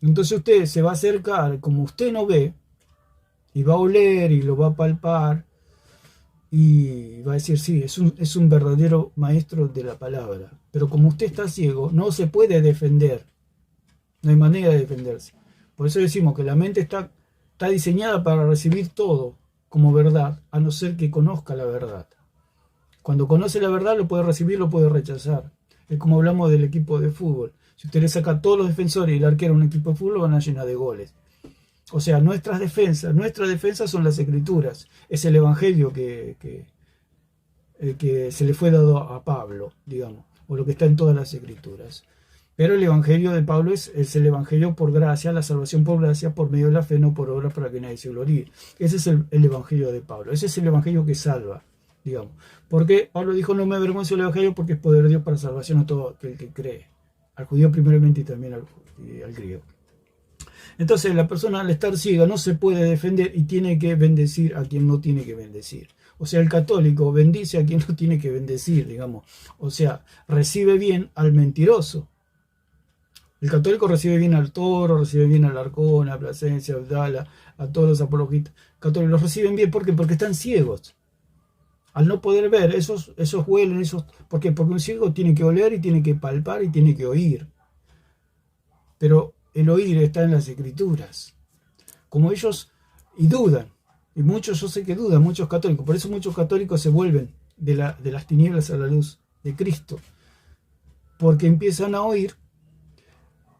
Entonces usted se va a acercar, como usted no ve, y va a oler y lo va a palpar, y va a decir, sí, es un verdadero maestro de la palabra. Pero como usted está ciego, no se puede defender. No hay manera de defenderse. Por eso decimos que la mente está diseñada para recibir todo como verdad, a no ser que conozca la verdad. Cuando conoce la verdad, lo puede recibir, lo puede rechazar. Es como hablamos del equipo de fútbol. Si usted le saca a todos los defensores y el arquero a un equipo de fútbol, van a llenar de goles. O sea, nuestras defensas son las escrituras. Es el evangelio que se le fue dado a Pablo, digamos, o lo que está en todas las escrituras. Pero el evangelio de Pablo es el evangelio por gracia, la salvación por gracia, por medio de la fe, no por obras para que nadie se gloríe. Ese es el evangelio de Pablo. Ese es el evangelio que salva, digamos. Porque Pablo dijo, no me avergüenzo del evangelio porque es poder de Dios para salvación a todo aquel que cree. Al judío primeramente y también al griego. Entonces la persona al estar ciega no se puede defender y tiene que bendecir a quien no tiene que bendecir. O sea, el católico bendice a quien no tiene que bendecir, digamos. O sea, recibe bien al mentiroso. El católico recibe bien al toro, recibe bien al arcón, a Plasencia, a Abdala, a todos los apologistas católicos. Los reciben bien, ¿por qué? Porque están ciegos. Al no poder ver, esos huelen, ¿por qué? Porque un ciego tiene que oler y tiene que palpar y tiene que oír. Pero el oír está en las escrituras. Como ellos, y dudan, y muchos yo sé que dudan, muchos católicos, por eso muchos católicos se vuelven de las tinieblas a la luz de Cristo, porque empiezan a oír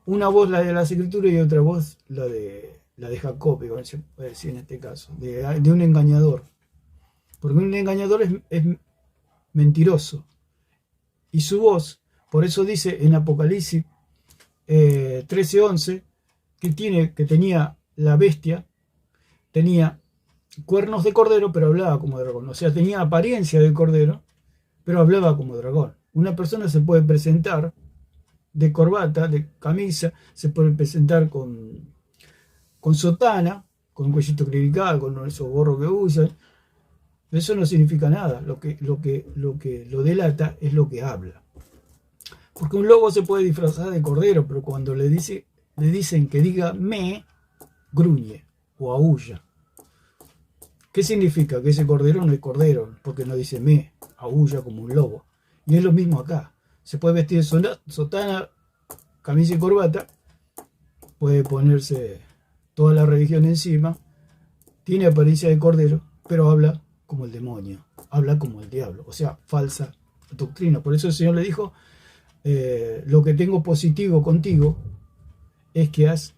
una voz, la de las escrituras, y otra voz, la de Jacob, se puede decir en este caso, de un engañador. Porque un engañador es mentiroso. Y su voz, por eso dice en Apocalipsis 13:11, que tenía la bestia, tenía cuernos de cordero, pero hablaba como dragón. O sea, tenía apariencia de cordero, pero hablaba como dragón. Una persona se puede presentar de corbata, de camisa, se puede presentar con sotana, con un cuellito clerical, con esos gorros que usan. Eso no significa nada. Lo que lo delata es lo que habla. Porque un lobo se puede disfrazar de cordero, pero cuando le dicen que diga me, gruñe o aúlla. ¿Qué significa? Que ese cordero no es cordero, porque no dice me, aúlla como un lobo. Y es lo mismo acá. Se puede vestir de sotana, camisa y corbata, puede ponerse toda la religión encima, tiene apariencia de cordero, pero habla como el demonio, habla como el diablo, o sea, falsa doctrina. Por eso el Señor le dijo, lo que tengo positivo contigo es que has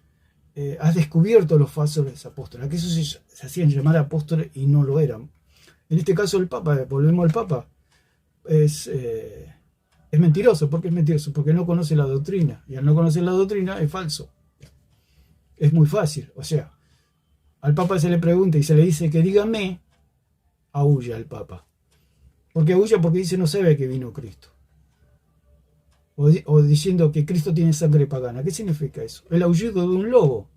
descubierto los falsos apóstoles, que esos se hacían llamar apóstoles y no lo eran. En este caso el Papa, volvemos al Papa, es mentiroso. ¿Por qué es mentiroso? Porque no conoce la doctrina, y al no conocer la doctrina es falso. Es muy fácil, o sea, al Papa se le pregunta y se le dice que dígame, aúlla el Papa. Porque aúlla porque dice no sabe que vino Cristo. O diciendo que Cristo tiene sangre pagana. ¿Qué significa eso? El aullido de un lobo.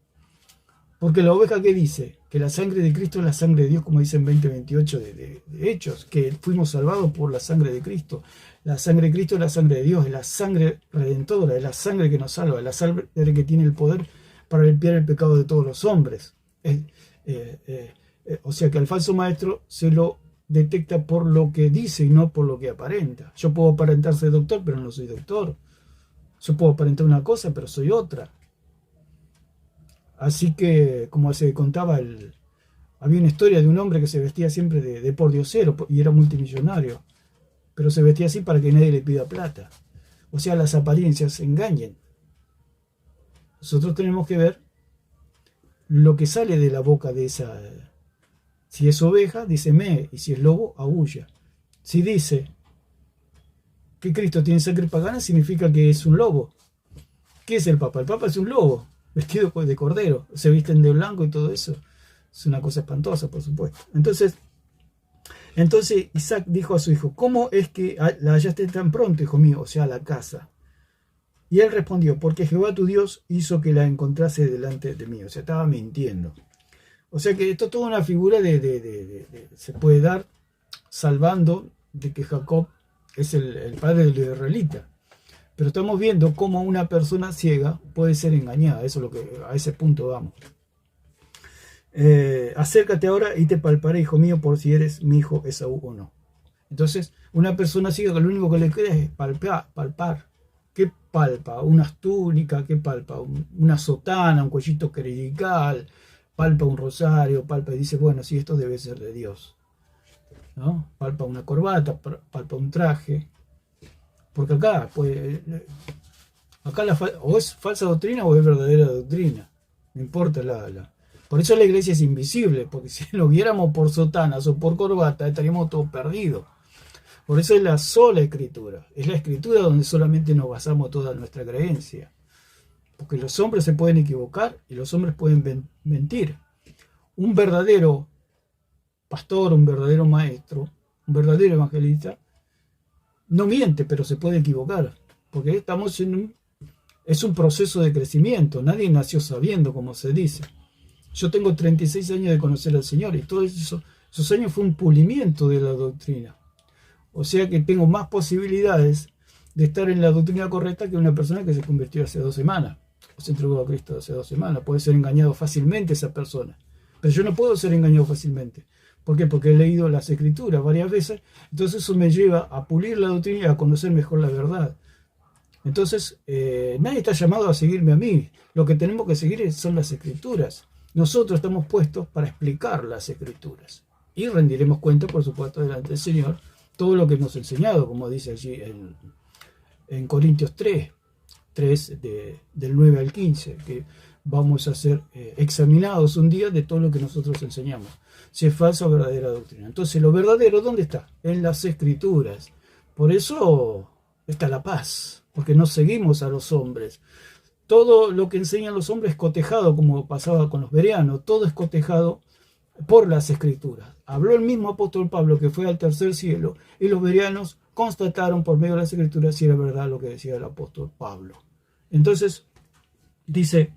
Porque la oveja, ¿qué dice? Que la sangre de Cristo es la sangre de Dios, como dice en 20:28 de Hechos, que fuimos salvados por la sangre de Cristo. La sangre de Cristo es la sangre de Dios, es la sangre redentora, es la sangre que nos salva, es la sangre que tiene el poder para limpiar el pecado de todos los hombres. O sea que al falso maestro se lo detecta por lo que dice y no por lo que aparenta. Yo puedo aparentar ser doctor, pero no soy doctor. Yo puedo aparentar una cosa, pero soy otra. Así que, como se contaba, había una historia de un hombre que se vestía siempre de pordiosero y era multimillonario, pero se vestía así para que nadie le pida plata. O sea, las apariencias engañan. Nosotros tenemos que ver lo que sale de la boca de esa. Si es oveja, dice me, y si es lobo, aúlla. Si dice que Cristo tiene sangre pagana, significa que es un lobo. ¿Qué es el Papa? El Papa es un lobo, vestido de cordero. Se visten de blanco y todo eso. Es una cosa espantosa, por supuesto. Entonces Isaac dijo a su hijo, ¿cómo es que la hallaste tan pronto, hijo mío? O sea, la casa. Y él respondió, porque Jehová tu Dios hizo que la encontrase delante de mí. O sea, estaba mintiendo. O sea que esto es toda una figura se puede dar salvando de que Jacob es el padre del israelita. Pero estamos viendo cómo una persona ciega puede ser engañada. Eso es a ese punto vamos. Acércate ahora y te palparé, hijo mío, por si eres mi hijo Esaú o no. Entonces, una persona ciega que lo único que le queda es palpar. ¿Qué palpa? Unas túnicas, ¿qué palpa? Una sotana, un cuellito clerical, palpa un rosario, palpa y dice, bueno, sí, esto debe ser de Dios. ¿no? Palpa una corbata, palpa un traje, porque acá, pues, acá o es falsa doctrina o es verdadera doctrina, no importa Por eso la iglesia es invisible, porque si lo viéramos por sotanas o por corbata estaríamos todos perdidos. Por eso es la sola escritura, es la escritura donde solamente nos basamos toda nuestra creencia. Porque los hombres se pueden equivocar y los hombres pueden mentir. Un verdadero pastor, un verdadero maestro, un verdadero evangelista, no miente, pero se puede equivocar. Porque estamos es un proceso de crecimiento. Nadie nació sabiendo, como se dice. Yo tengo 36 años de conocer al Señor y todos esos años fue un pulimiento de la doctrina. O sea que tengo más posibilidades de estar en la doctrina correcta que una persona que se convirtió hace 2 semanas. O se entregó a Cristo hace 2 semanas. Puede ser engañado fácilmente esa persona. Pero yo no puedo ser engañado fácilmente. ¿Por qué? Porque he leído las Escrituras varias veces. Entonces eso me lleva a pulir la doctrina y a conocer mejor la verdad. Entonces nadie está llamado a seguirme a mí. Lo que tenemos que seguir son las Escrituras. Nosotros estamos puestos para explicar las Escrituras. Y rendiremos cuenta, por supuesto, delante del Señor, todo lo que hemos enseñado, como dice allí en Corintios 3 del 9 al 15, que vamos a ser examinados un día de todo lo que nosotros enseñamos, si es falsa o verdadera doctrina. Entonces, lo verdadero, ¿dónde está? En las Escrituras. Por eso está la paz, porque no seguimos a los hombres. Todo lo que enseñan los hombres es cotejado, como pasaba con los bereanos, todo es cotejado por las Escrituras. Habló el mismo apóstol Pablo que fue al tercer cielo y los bereanos constataron por medio de las Escrituras si era verdad lo que decía el apóstol Pablo. Entonces dice,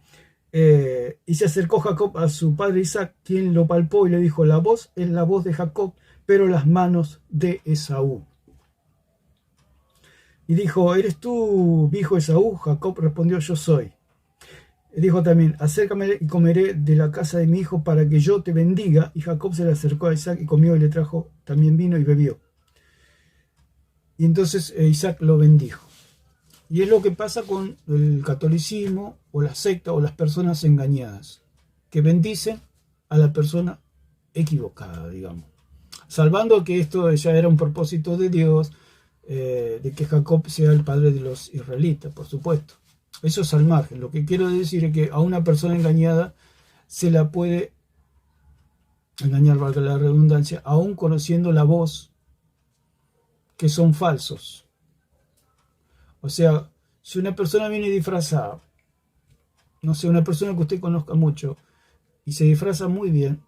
y se acercó Jacob a su padre Isaac, quien lo palpó y le dijo, la voz es la voz de Jacob, pero las manos de Esaú. Y dijo, ¿eres tú, mi hijo Esaú? Jacob respondió, yo soy. Dijo también, acércame y comeré de la casa de mi hijo para que yo te bendiga. Y Jacob se le acercó a Isaac y comió y le trajo también vino y bebió. Y entonces Isaac lo bendijo. Y es lo que pasa con el catolicismo o la secta o las personas engañadas, que bendicen a la persona equivocada, digamos. Salvando que esto ya era un propósito de Dios, de que Jacob sea el padre de los israelitas, por supuesto. Eso es al margen. Lo que quiero decir es que a una persona engañada se la puede engañar, valga la redundancia, aún conociendo la voz, que son falsos. O sea, si una persona viene disfrazada, no sé, una persona que usted conozca mucho y se disfraza muy bien,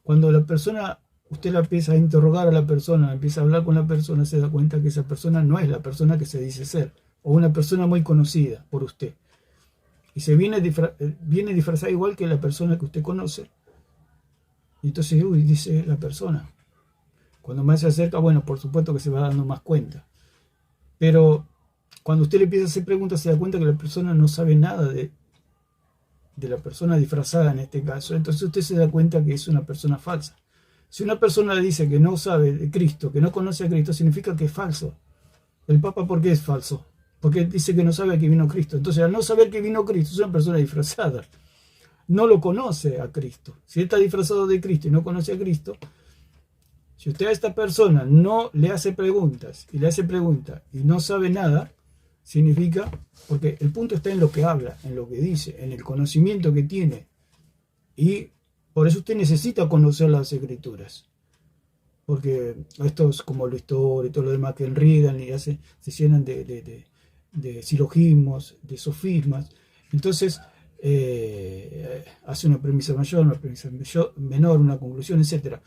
cuando la persona, usted la empieza a interrogar a la persona, empieza a hablar con la persona, se da cuenta que esa persona no es la persona que se dice ser, o una persona muy conocida por usted. Y se viene disfrazada igual que la persona que usted conoce. Y entonces, dice la persona. Cuando más se acerca, bueno, por supuesto que se va dando más cuenta. Pero cuando usted le empieza a hacer preguntas, se da cuenta que la persona no sabe nada de la persona disfrazada en este caso. Entonces usted se da cuenta que es una persona falsa. Si una persona le dice que no sabe de Cristo, que no conoce a Cristo, significa que es falso. ¿El Papa por qué es falso? Porque dice que no sabe que vino Cristo. Entonces, al no saber que vino Cristo, es una persona disfrazada. No lo conoce a Cristo. Si él está disfrazado de Cristo y no conoce a Cristo, si usted a esta persona no le hace preguntas y le hace preguntas y no sabe nada, significa, porque el punto está en lo que habla, en lo que dice, en el conocimiento que tiene. Y por eso usted necesita conocer las Escrituras. Porque estos como los historia y todo lo demás que enredan y se llenan de silogismos, de sofismas. Entonces hace una premisa mayor, una premisa menor, una conclusión, etc.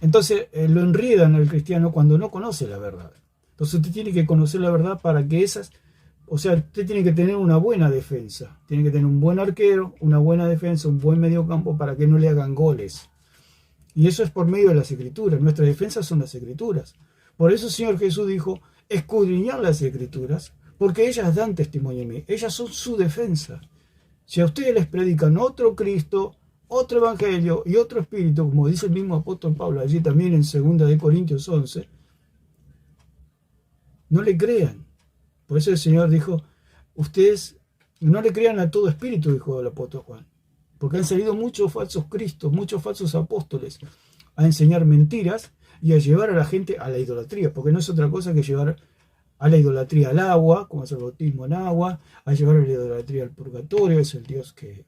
Entonces lo enredan al cristiano cuando no conoce la verdad. Entonces usted tiene que conocer la verdad para que usted tiene que tener una buena defensa, tiene que tener un buen arquero, una buena defensa, un buen mediocampo para que no le hagan goles. Y eso es por medio de las Escrituras. Nuestra defensa son las Escrituras. Por eso el Señor Jesús dijo, escudriñar las Escrituras, porque ellas dan testimonio en mí. Ellas son su defensa. Si a ustedes les predican otro Cristo, otro Evangelio y otro Espíritu, como dice el mismo apóstol Pablo allí también en 2 Corintios 11, no le crean. Por eso el Señor dijo, ustedes no le crean a todo espíritu, dijo el apóstol Juan. Porque han salido muchos falsos cristos, muchos falsos apóstoles a enseñar mentiras y a llevar a la gente a la idolatría, porque no es otra cosa que llevar a la idolatría al agua, como es el bautismo en agua, a llevar a la idolatría al purgatorio, es el Dios que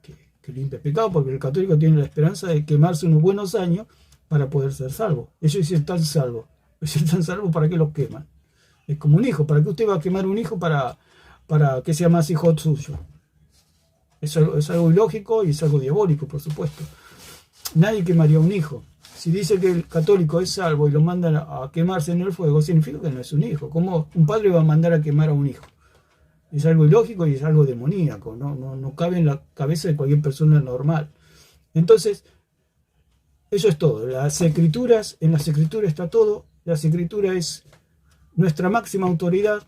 limpia pecado, porque el católico tiene la esperanza de quemarse unos buenos años para poder ser salvo. Ellos dicen, están salvos. Si están salvos, ¿para qué los queman? Es como un hijo. ¿Para qué usted va a quemar un hijo para que sea más hijo suyo? Es algo ilógico y es algo diabólico, por supuesto. Nadie quemaría un hijo. Si dice que el católico es salvo y lo mandan a quemarse en el fuego, significa que no es un hijo. ¿Cómo un padre va a mandar a quemar a un hijo? Es algo ilógico y es algo demoníaco. No cabe en la cabeza de cualquier persona normal. Entonces, eso es todo. En las escrituras está todo. Las escrituras es nuestra máxima autoridad.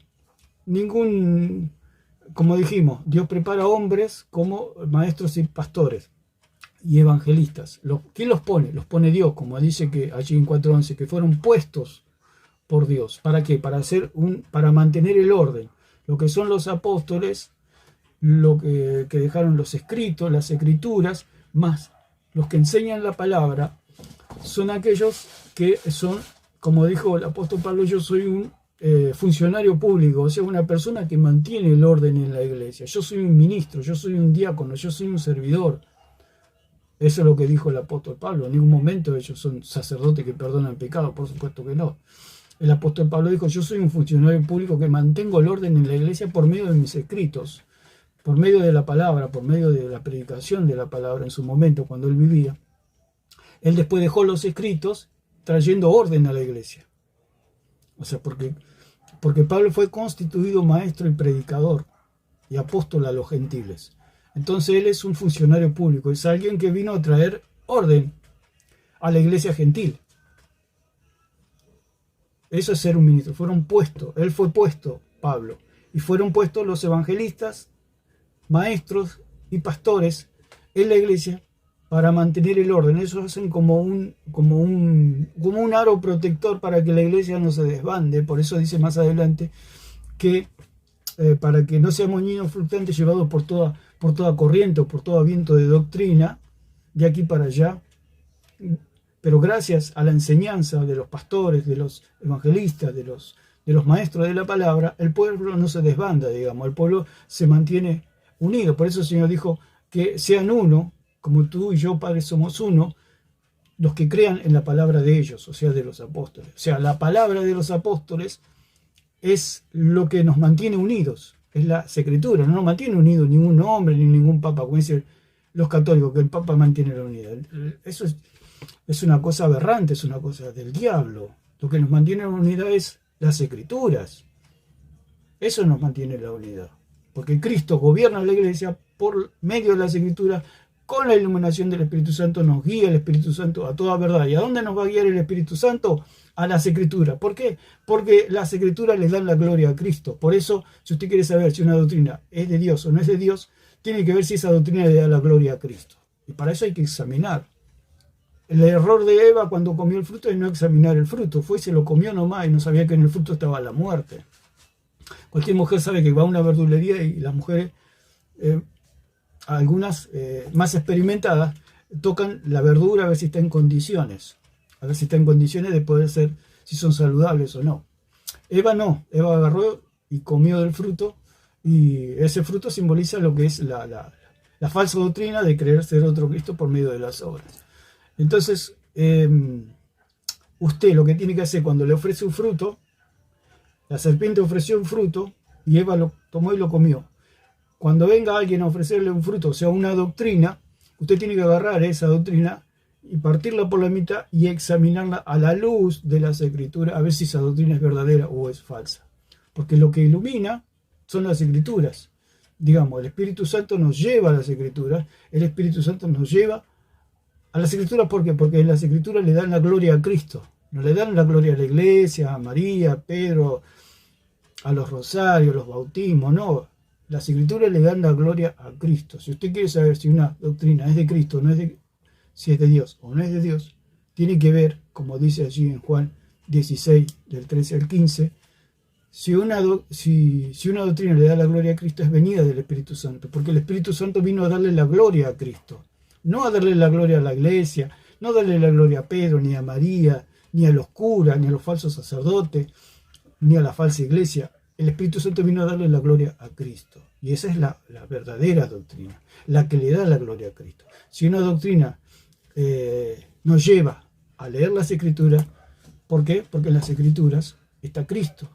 Como dijimos, Dios prepara hombres como maestros y pastores y evangelistas. ¿Quién los pone? Los pone Dios, como dice que allí en 4:11, que fueron puestos por Dios. ¿Para qué? Para mantener el orden. Lo que son los apóstoles, lo que dejaron los escritos, las escrituras, más los que enseñan la palabra, son aquellos que son, como dijo el apóstol Pablo, yo soy un funcionario público, o sea, una persona que mantiene el orden en la iglesia. Yo soy un ministro, yo soy un diácono, yo soy un servidor. Eso es lo que dijo el apóstol Pablo. En ningún momento ellos son sacerdotes que perdonan pecado, por supuesto que no. El apóstol Pablo dijo, yo soy un funcionario público que mantengo el orden en la iglesia por medio de mis escritos, por medio de la palabra, por medio de la predicación de la palabra en su momento, cuando él vivía. Él después dejó los escritos trayendo orden a la iglesia. O sea, porque Pablo fue constituido maestro y predicador y apóstol a los gentiles. Entonces él es un funcionario público, es alguien que vino a traer orden a la iglesia gentil. Eso es ser un ministro. Él fue puesto, Pablo, y fueron puestos los evangelistas, maestros y pastores en la iglesia para mantener el orden. Eso hacen como un aro protector para que la iglesia no se desbande. Por eso dice más adelante que para que no seamos niños fluctuantes llevados por toda corriente o por todo viento de doctrina, de aquí para allá, pero gracias a la enseñanza de los pastores, de los evangelistas, de los maestros de la palabra, el pueblo no se desbanda, digamos, el pueblo se mantiene unido. Por eso el Señor dijo que sean uno, como tú y yo, Padre, somos uno, los que crean en la palabra de ellos, o sea, de los apóstoles. O sea, la palabra de los apóstoles es lo que nos mantiene unidos, es la escritura, no nos mantiene unidos ningún hombre ni ningún papa, como dicen los católicos, que el papa mantiene la unidad. Eso es una cosa aberrante, es una cosa del diablo. Lo que nos mantiene la unidad es las escrituras. Eso nos mantiene la unidad, porque Cristo gobierna la iglesia por medio de las escrituras. Con la iluminación del Espíritu Santo nos guía el Espíritu Santo a toda verdad. ¿Y a dónde nos va a guiar el Espíritu Santo? A las Escrituras. ¿Por qué? Porque las Escrituras les dan la gloria a Cristo. Por eso, si usted quiere saber si una doctrina es de Dios o no es de Dios, tiene que ver si esa doctrina le da la gloria a Cristo. Y para eso hay que examinar. El error de Eva cuando comió el fruto es no examinar el fruto. Se lo comió nomás y no sabía que en el fruto estaba la muerte. Cualquier mujer sabe que va a una verdulería y las mujeres... algunas más experimentadas tocan la verdura a ver si está en condiciones, de poder ser, si son saludables o no. Eva no, Eva agarró y comió del fruto, y ese fruto simboliza lo que es la falsa doctrina de creer ser otro Cristo por medio de las obras. Entonces, usted lo que tiene que hacer cuando le ofrece un fruto, la serpiente ofreció un fruto y Eva lo tomó y lo comió. Cuando venga alguien a ofrecerle un fruto, o sea, una doctrina, usted tiene que agarrar esa doctrina y partirla por la mitad y examinarla a la luz de las escrituras, a ver si esa doctrina es verdadera o es falsa. Porque lo que ilumina son las escrituras. Digamos, el Espíritu Santo nos lleva a las escrituras, el Espíritu Santo nos lleva a las escrituras, ¿por qué? Porque en las escrituras le dan la gloria a Cristo, no le dan la gloria a la iglesia, a María, a Pedro, a los rosarios, los bautismos, no. Las escrituras le dan la gloria a Cristo. Si usted quiere saber si una doctrina es de Cristo, si es de Dios o no es de Dios, tiene que ver, como dice allí en Juan 16, del 13 al 15, si una doctrina le da la gloria a Cristo, es venida del Espíritu Santo, porque el Espíritu Santo vino a darle la gloria a Cristo, no a darle la gloria a la iglesia, no a darle la gloria a Pedro, ni a María, ni a los curas, ni a los falsos sacerdotes, ni a la falsa iglesia. El Espíritu Santo vino a darle la gloria a Cristo. Y esa es la verdadera doctrina, la que le da la gloria a Cristo. Si una doctrina nos lleva a leer las Escrituras, ¿por qué? Porque en las Escrituras está Cristo.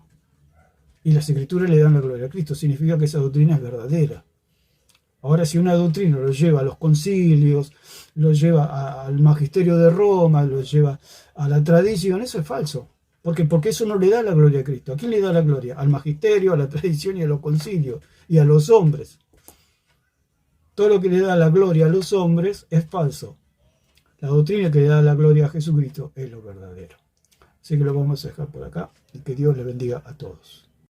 Y las Escrituras le dan la gloria a Cristo. Significa que esa doctrina es verdadera. Ahora, si una doctrina lo lleva a los concilios, lo lleva al magisterio de Roma, lo lleva a la tradición, eso es falso. ¿Por qué? Porque eso no le da la gloria a Cristo. ¿A quién le da la gloria? Al magisterio, a la tradición y a los concilios y a los hombres. Todo lo que le da la gloria a los hombres es falso. La doctrina que le da la gloria a Jesucristo es lo verdadero. Así que lo vamos a dejar por acá y que Dios le bendiga a todos.